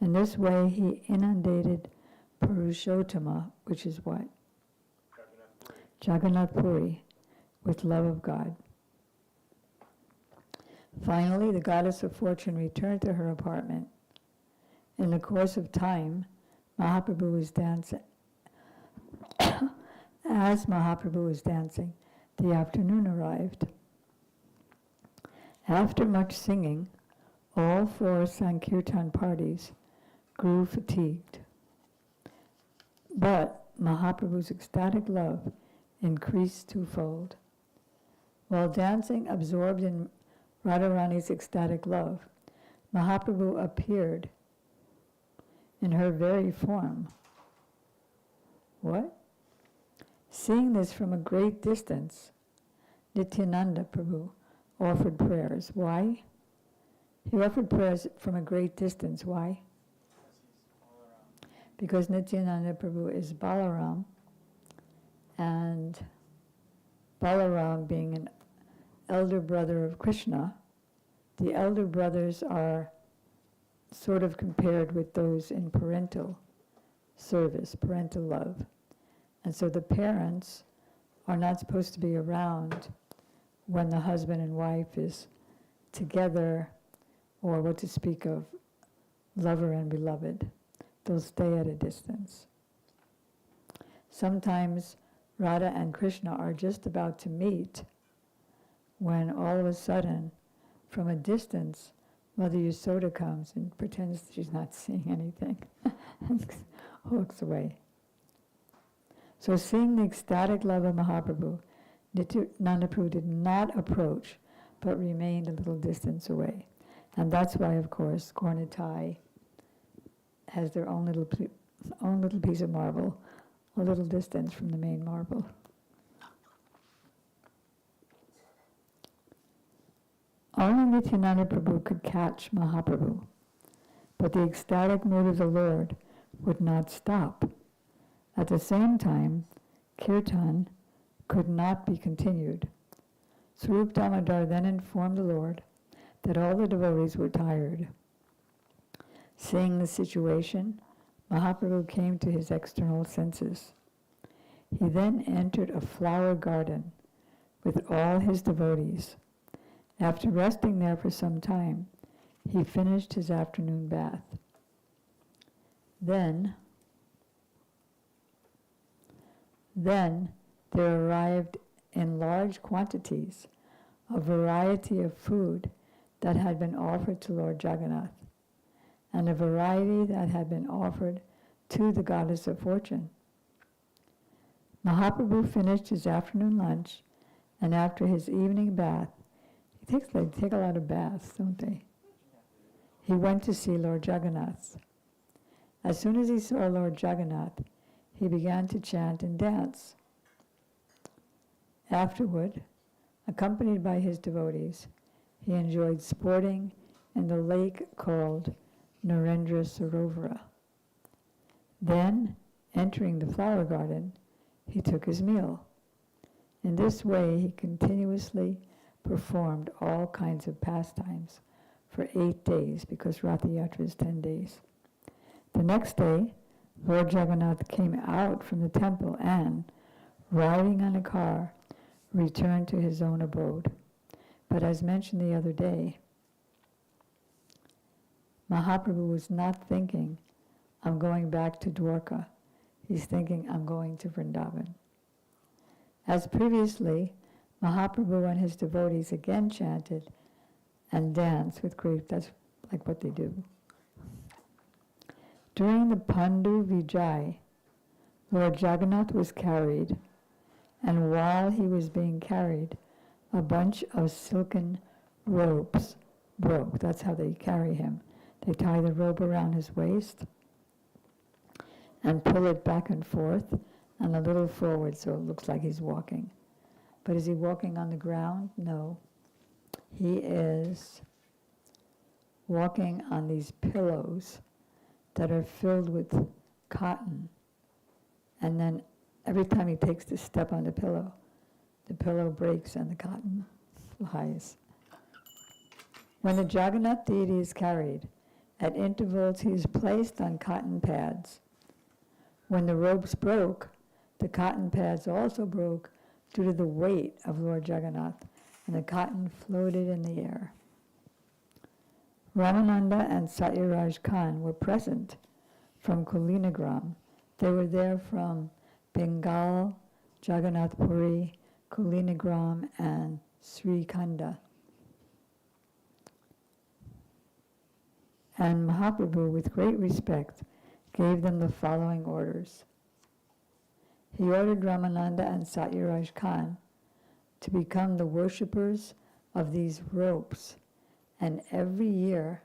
In this way, he inundated Purushottama, which is what? Jagannath Puri, with love of God. Finally, the goddess of fortune returned to her apartment. In the course of time, Mahaprabhu was dancing. As Mahaprabhu was dancing, the afternoon arrived. After much singing, all 4 Sankirtan parties grew fatigued. But Mahaprabhu's ecstatic love increased twofold. While dancing, absorbed in Radharani's ecstatic love, Mahaprabhu appeared in her very form. What? Seeing this from a great distance, Nityananda Prabhu offered prayers. Why? He offered prayers from a great distance. Why? Because Nityananda Prabhu is Balaram, and Balaram being an elder brother of Krishna, the elder brothers are sort of compared with those in parental service, parental love. And so the parents are not supposed to be around when the husband and wife is together, or what to speak of lover and beloved. They'll stay at a distance. Sometimes Radha and Krishna are just about to meet when all of a sudden, from a distance, Mother Yasoda comes and pretends she's not seeing anything and walks away. So seeing the ecstatic love of Mahaprabhu, Nityananda Prabhu did not approach, but remained a little distance away. And that's why, of course, Gaura-Nitai has their own little piece of marble, a little distance from the main marble. Only Nityananda Prabhu could catch Mahaprabhu, but the ecstatic mood of the Lord would not stop. At the same time, Kirtan could not be continued. Sarup Damodar then informed the Lord that all the devotees were tired. Seeing the situation, Mahaprabhu came to his external senses. He then entered a flower garden with all his devotees. After resting there for some time, he finished his afternoon bath. Then, Then there arrived in large quantities a variety of food that had been offered to Lord Jagannath, and a variety that had been offered to the goddess of fortune. Mahaprabhu finished his afternoon lunch, and after his evening bath, they take a lot of baths, don't they? He went to see Lord Jagannath. As soon as he saw Lord Jagannath, he began to chant and dance. Afterward, accompanied by his devotees, he enjoyed sporting in the lake called Narendra Sarovara. Then, entering the flower garden, he took his meal. In this way, he continuously performed all kinds of pastimes for 8 days, because Ratha Yatra is 10 days. The next day, Lord Jagannath came out from the temple and, riding on a car, returned to his own abode. But as mentioned the other day, Mahaprabhu was not thinking, I'm going back to Dwarka. He's thinking, I'm going to Vrindavan. As previously, Mahaprabhu and his devotees again chanted and danced with great, that's like what they do. During the Pandu Vijay, Lord Jagannath was carried, and while he was being carried, a bunch of silken ropes broke. That's how they carry him. They tie the rope around his waist and pull it back and forth and a little forward so it looks like he's walking. But is he walking on the ground? No. He is walking on these pillows that are filled with cotton. And then every time he takes the step on the pillow breaks and the cotton flies. When the Jagannath deity is carried, at intervals he is placed on cotton pads. When the ropes broke, the cotton pads also broke due to the weight of Lord Jagannath, and the cotton floated in the air. Ramananda and Satyaraj Khan were present from Kulinagram. They were there from Bengal, Jagannath Puri, Kulinagram, and Srikhanda. And Mahaprabhu, with great respect, gave them the following orders. He ordered Ramananda and Satyaraj Khan to become the worshippers of these ropes, and every year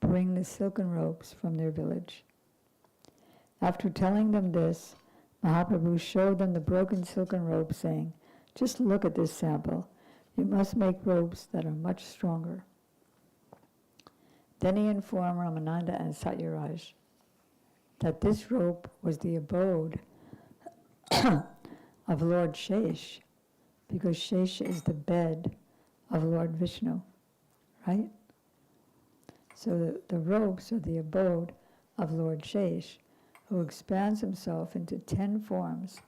bring the silken ropes from their village. After telling them this, Mahaprabhu showed them the broken silken rope, saying, just look at this sample. You must make ropes that are much stronger. Then he informed Ramananda and Satyaraj that this rope was the abode of Lord Shesh, because Shesh is the bed of Lord Vishnu, right? So the ropes are the abode of Lord Shesh, who expands himself into 10 forms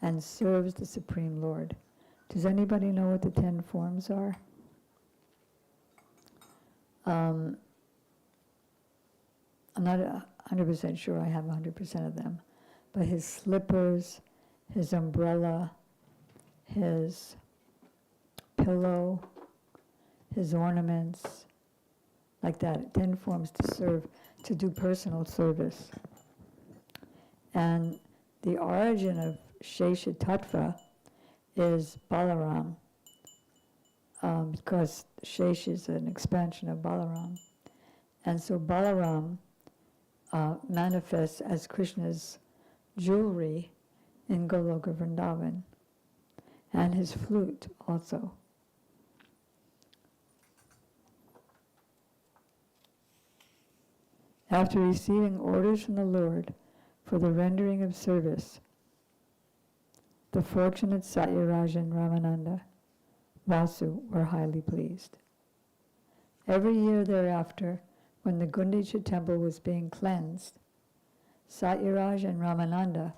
and serves the Supreme Lord. Does anybody know what the 10 forms are? I'm not 100% sure I have 100% of them, but his slippers, his umbrella, his pillow, his ornaments, like that, 10 forms to serve, to do personal service. And the origin of Shesha Tattva is Balaram, because Shesh is an expansion of Balaram. And so Balaram manifests as Krishna's jewelry in Goloka Vrindavan, and his flute also. After receiving orders from the Lord for the rendering of service, the fortunate Satyaraj and Ramananda, Vasu, were highly pleased. Every year thereafter, when the Gundicha temple was being cleansed, Satyaraj and Ramananda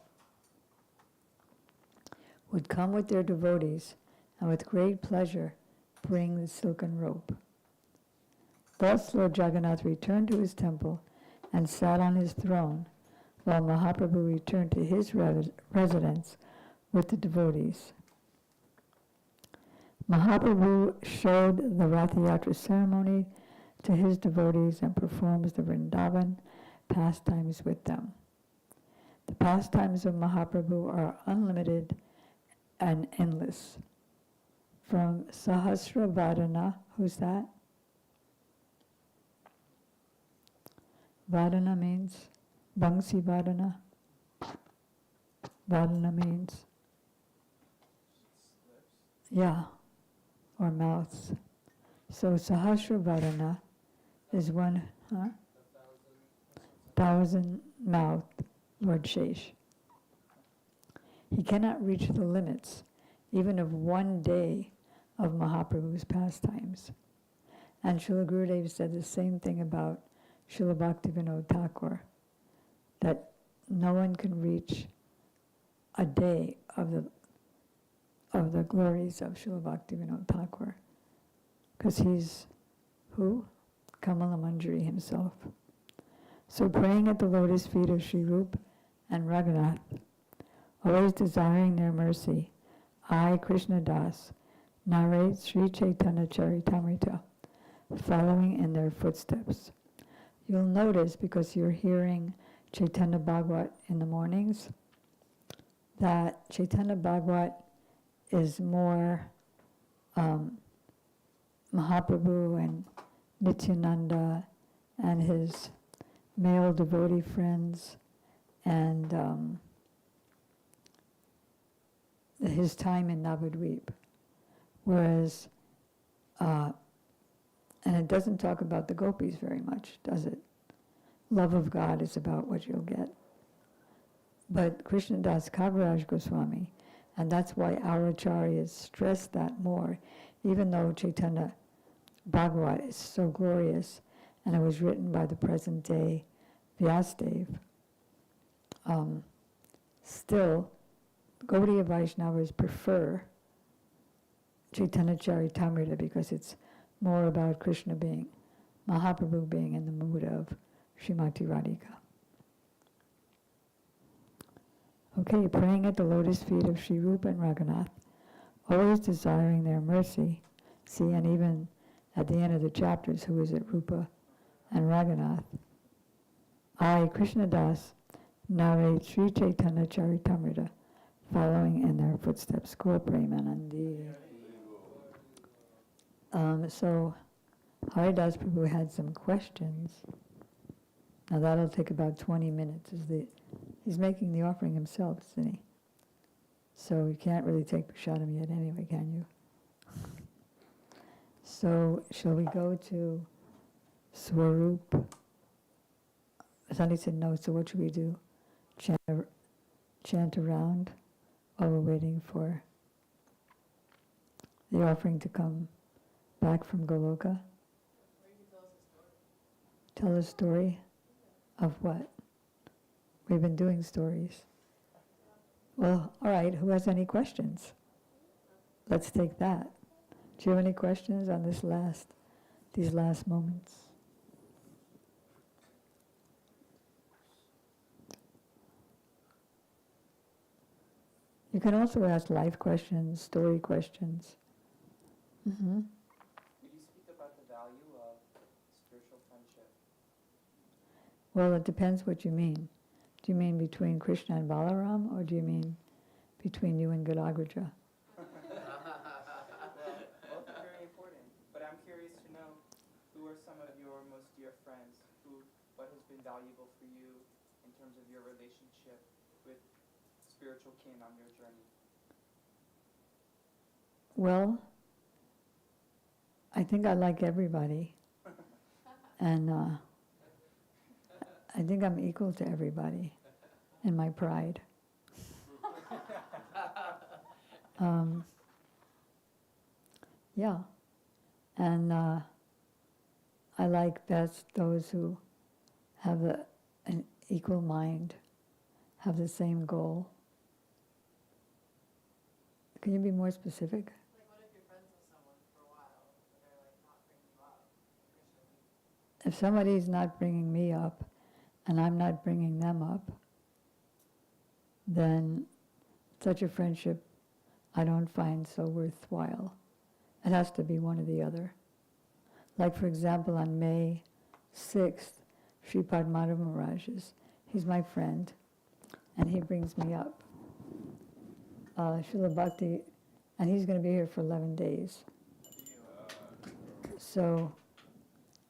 would come with their devotees and with great pleasure bring the silken rope. Thus Lord Jagannath returned to his temple and sat on his throne, while Mahaprabhu returned to his residence with the devotees. Mahaprabhu showed the Rath Yatra ceremony to his devotees and performs the Vrindavan pastimes with them. The pastimes of Mahaprabhu are unlimited and endless. From Sahasra Vadana, who's that? Vadana means Bangsi Vadana. Vadana means, yeah, or mouths. So Sahasra Vadana is one, thousand mouth Lord Shesh. He cannot reach the limits, even of one day of Mahaprabhu's pastimes. And Srila Gurudev said the same thing about Srila Bhaktivinoda Thakur, that no one can reach a day of the glories of Srila Bhaktivinoda Thakur, because he's who? Kamala Manjari himself. So praying at the lotus feet of Sri Rup and Raghunath, always desiring their mercy, I, Krishna Das, narrate Sri Chaitanya Charitamrita, following in their footsteps. You'll notice, because you're hearing Chaitanya Bhagavat in the mornings, that Chaitanya Bhagavat is more Mahaprabhu and Nityananda and his male devotee friends and his time in Navadvip. Whereas, and it doesn't talk about the gopis very much, does it? Love of God is about what you'll get. But Krishnadas Kaviraj Goswami, and that's why our acharyas stress that more, even though Chaitanya Bhagavat is so glorious, and it was written by the present day Vyasadeva, still, Gaudiya Vaishnavas prefer Chaitanya Charitamrita because it's more about Krishna being, Mahaprabhu being in the mood of Srimati Radhika. Okay, praying at the lotus feet of Sri Rupa and Raghunath, always desiring their mercy. See, and even at the end of the chapters, who is it, Rupa and Raghunath? I, Krishna Das, narrate Sri Chaitanya Charitamrita, following in their footsteps. Gaur Premanandi. So Haridas Prabhu had some questions. Now that'll take about 20 minutes. He's making the offering himself, isn't he? So you can't really take Prashadam yet anyway, can you? So shall we go to Swarup? Sunny said no, so what should we do? Chant around while we're waiting for the offering to come back from Goloka? Tell a story of what? We've been doing stories. Well, all right, who has any questions? Let's take that. Do you have any questions on these last moments? You can also ask life questions, story questions. Mm-hmm. Could you speak about the value of spiritual friendship? Well, it depends what you mean. Do you mean between Krishna and Balaram, or do you mean between you and Gadagraja? Well, both are very important, but I'm curious to know who are some of your most dear friends, what has been valuable for you in terms of your relationship with spiritual kin on your journey? Well, I think I like everybody, and I think I'm equal to everybody in my pride. Yeah, and I like best those who have an equal mind, have the same goal. Can you be more specific? Like, what if you're friends with someone for a while, but they're like not bringing you up? If somebody's not bringing me up, and I'm not bringing them up, then such a friendship I don't find so worthwhile. It has to be one or the other. Like, for example, on May 6th, Sripad Madhav Maharaj he's my friend, and he brings me up. Srila Bhakti, and he's going to be here for 11 days. So,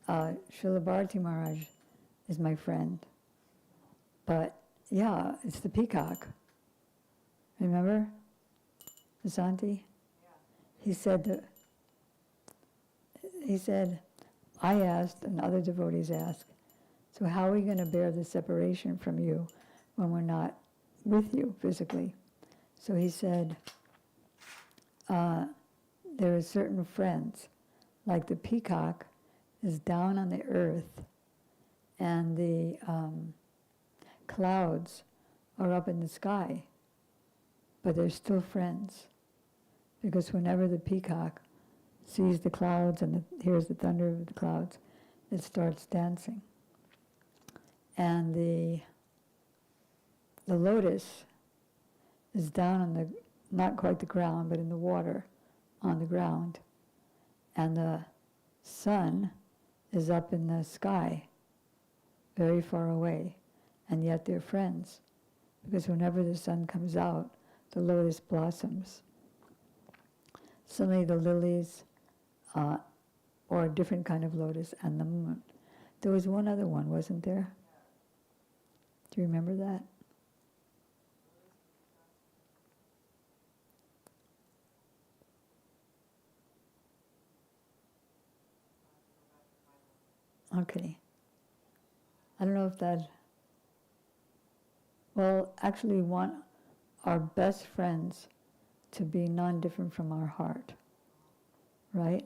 Srila Bharati Maharaj is my friend. But, yeah, it's the peacock. Remember? Vasanti? He said, I asked, and other devotees asked, so how are we going to bear the separation from you when we're not with you physically? So he said, there are certain friends, like the peacock is down on the earth, and the clouds are up in the sky, but they're still friends. Because whenever the peacock sees the clouds and hears the thunder of the clouds, it starts dancing. And the lotus is down on the, not quite the ground, but in the water, on the ground. And the sun is up in the sky, very far away, and yet they're friends. Because whenever the sun comes out, the lotus blossoms. Suddenly the lilies, or a different kind of lotus, and the moon. There was one other one, wasn't there? Do you remember that? Okay. I don't know if that... Well, actually, we want our best friends to be non-different from our heart, right?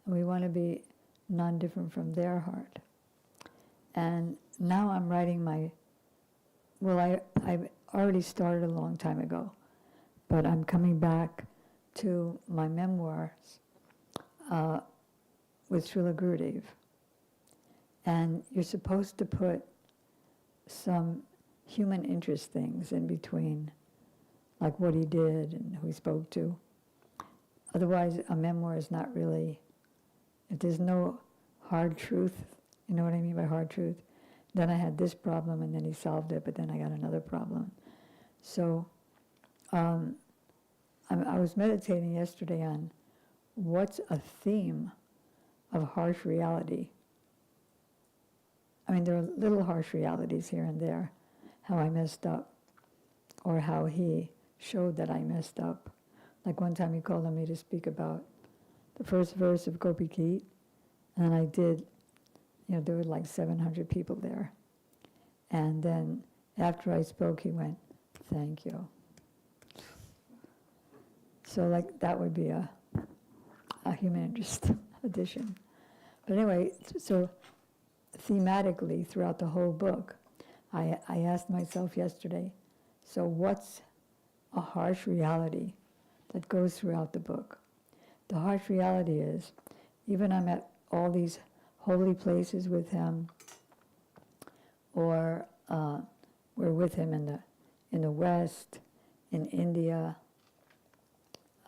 And we want to be non-different from their heart. And now I'm writing my... Well, I've already started a long time ago, but I'm coming back to my memoirs with Srila Gurudev. And you're supposed to put some human interest things in between, like what he did and who he spoke to. Otherwise, a memoir is not really, if there's no hard truth, you know what I mean by hard truth? Then I had this problem and then he solved it, but then I got another problem. So I was meditating yesterday on what's a theme of harsh reality. I mean, there are little harsh realities here and there, how I messed up, or how he showed that I messed up. Like one time he called on me to speak about the first verse of Gopi Geet, and I did, there were like 700 people there. And then after I spoke, he went, "Thank you." So like that would be a human interest addition. But anyway, so thematically throughout the whole book, I asked myself yesterday, so what's a harsh reality that goes throughout the book? The harsh reality is, even I'm at all these holy places with him, or we're with him in the West, in India,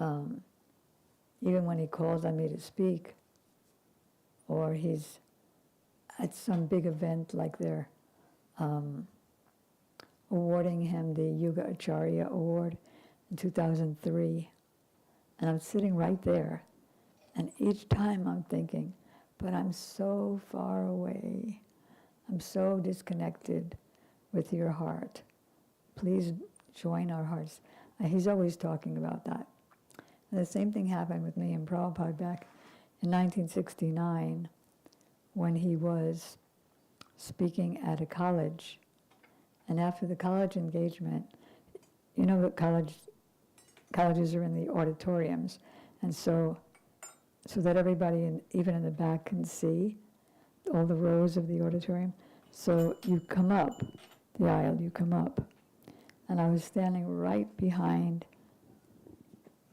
even when he calls on me to speak, or he's at some big event like they're awarding him the Yuga Acharya Award in 2003, and I'm sitting right there, and each time I'm thinking, but I'm so far away, I'm so disconnected with your heart. Please join our hearts. And he's always talking about that. And the same thing happened with me and Prabhupada back in 1969 when he was speaking at a college. And after the college engagement, you know that colleges are in the auditoriums, and so that everybody, even in the back, can see all the rows of the auditorium. So you come up the aisle, you come up. And I was standing right behind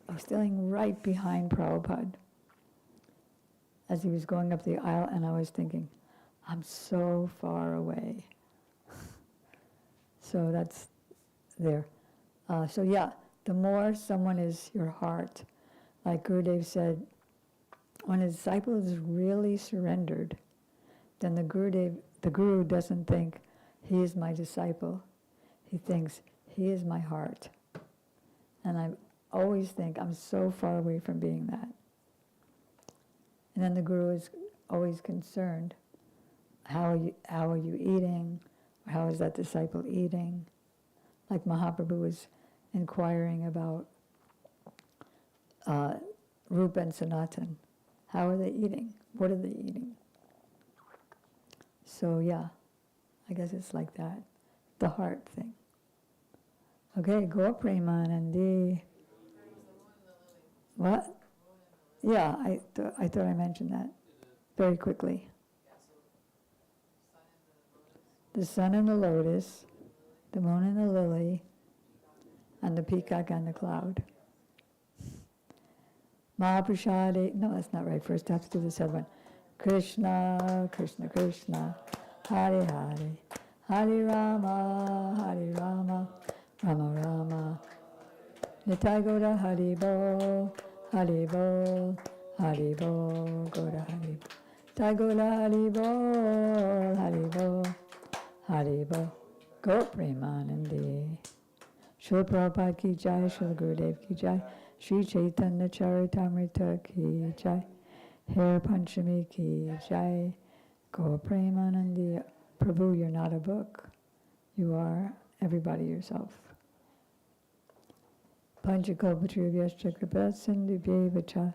Prabhupada as he was going up the aisle, and I was thinking, I'm so far away. So that's there. So yeah, the more someone is your heart, like Gurudev said, when a disciple is really surrendered, then the Guru doesn't think he is my disciple. He thinks he is my heart. And I always think I'm so far away from being that. And then the Guru is always concerned. How are you eating? How is that disciple eating? Like Mahaprabhu was inquiring about Rupa and Sanatan. How are they eating? What are they eating? So yeah, I guess it's like that. The heart thing. Okay, Gaur Premanandi. What? Yeah, I thought I mentioned that very quickly. The sun and the lotus, the moon and the lily, and the peacock and the cloud. Mahaprasade, no, that's not right. First I have to do this other one. Krishna, Krishna, Krishna, Hare Hare, Hare Rama, Hare Rama, Rama Rama. Nitai Gaura Hare Bo, Hare Bo, Hare Bo, Gaura Hare Bo. Nitai Gaura Hare Bo, Hare Bo, Hare Bo. Go Premanandi. Srila Prabhupada ki jai, Srila Gurudev ki jai, Sri Chaitanya Charitamrita ki jai, Hare Panchami ki jai, Go Premanandi. Prabhu, you're not a book. You are everybody yourself. Panchakalpatriyascha kripat sindhubhyevacha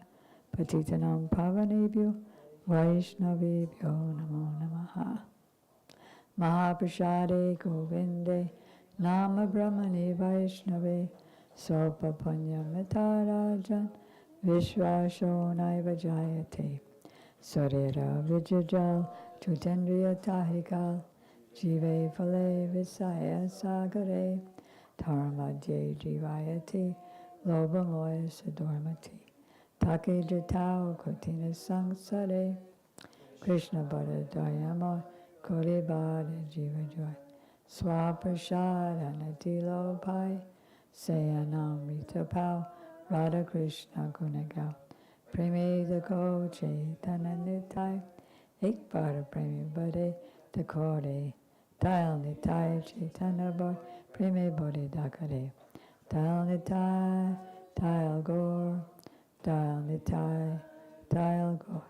patitanam pavanebhyo vaishnavebhyo namo namaha. Mahaprasade govinde nama brahmane vaishnave sopa punya mitarajan vishvasho naiva jayate sarera vijajal chutendriya tahikal jive phale visaya sagare dharmadye jivayati lobamoya sadormati take jatao kotina sangsare Krishna Bada Dayama Kore Bada Jiva Joy Swaprashad Anatilo Pai Sayanam Rita Pao Radha Krishna Gunagao Preme the Ko Chaitanya Nitai Ek Bada Preme Bade the Kore Dayal Nitai Chaitanya Boy Preme Bode Dakare Dayal Nitai Dayal Gor Dayal Nitai Dayal Gor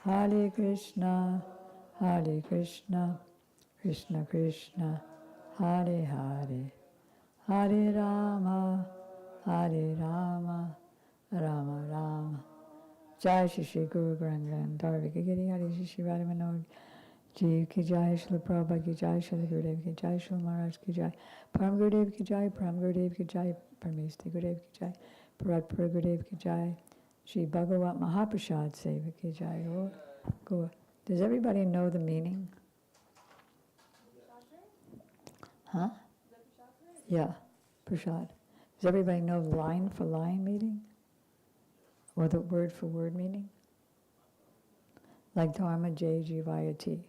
Hare Krishna, Krishna Krishna, Hare Hare, Hare Rama, Rama Rama. Jai Shri Shri Guru Gauranga Dharvika Giri Hare Shri Shri Radha Manoj Ji Ki Jai, Shri Prabhupada Ki Jai, Shri Gurudev Ki Jai, Shri Maharaj Ki Jai, Param Gurudev Ki Jai, Param Gurudev Ki Jai, Paramesti Gurudev Ki Jai, Parat Gurudev Ki Jai, Shri Bhagavat Mahaprasad Seva Ki Jai. Go. Does everybody know the meaning? Huh? Yeah, prasad. Does everybody know line for line meaning? Or the word for word meaning? Like Dharma J Jivaya T.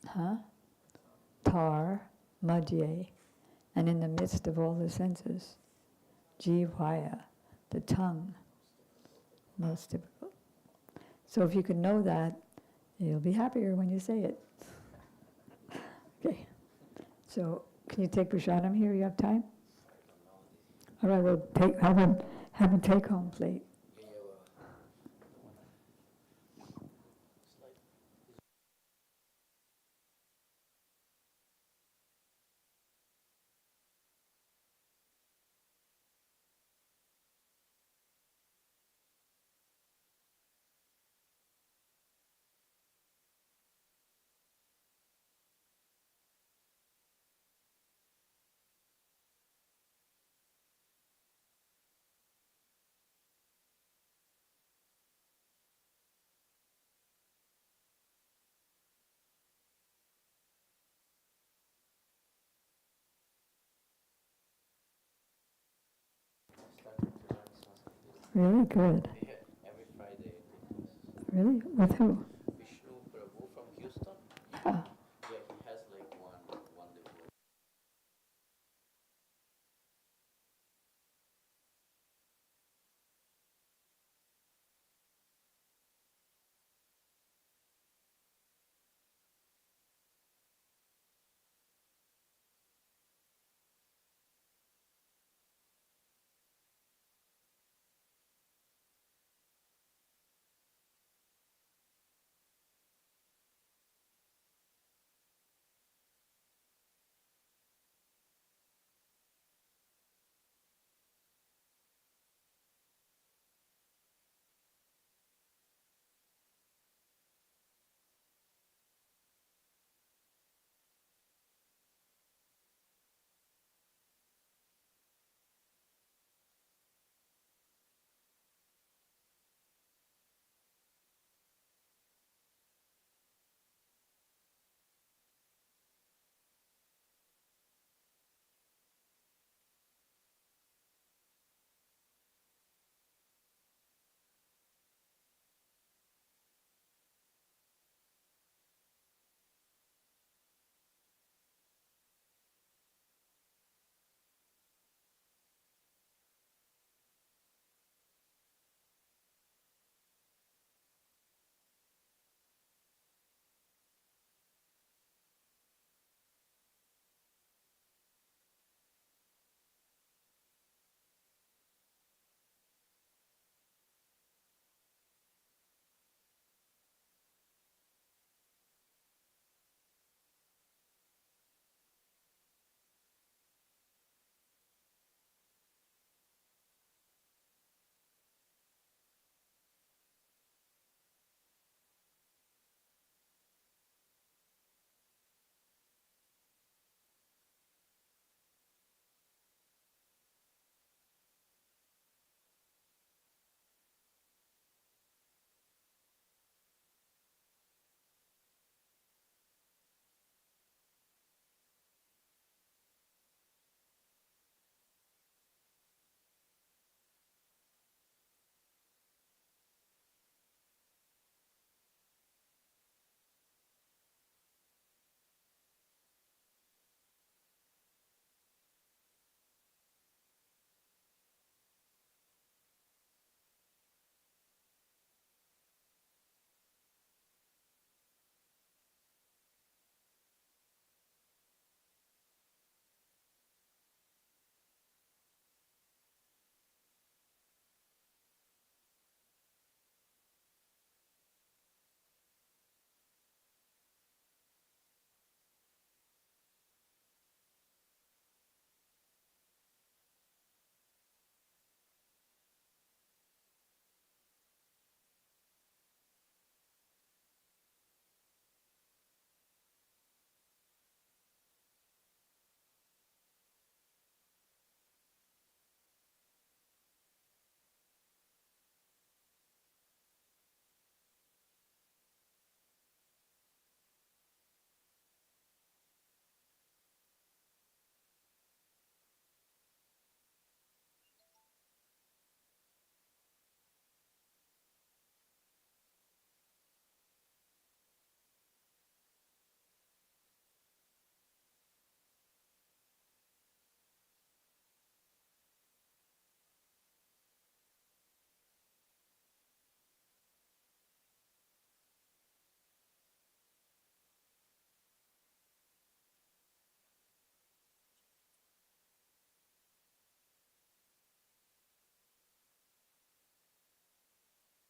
Huh? Tar, madhye, and in the midst of all the senses. Jivaya, the tongue. Most difficult. So if you can know that, you'll be happier when you say it. Okay. So can you take prasadam here? You have time? All right. Well, have a take-home plate. Really good. Every Friday. Really? With who? Vishnu Prabhu from Houston. Yeah.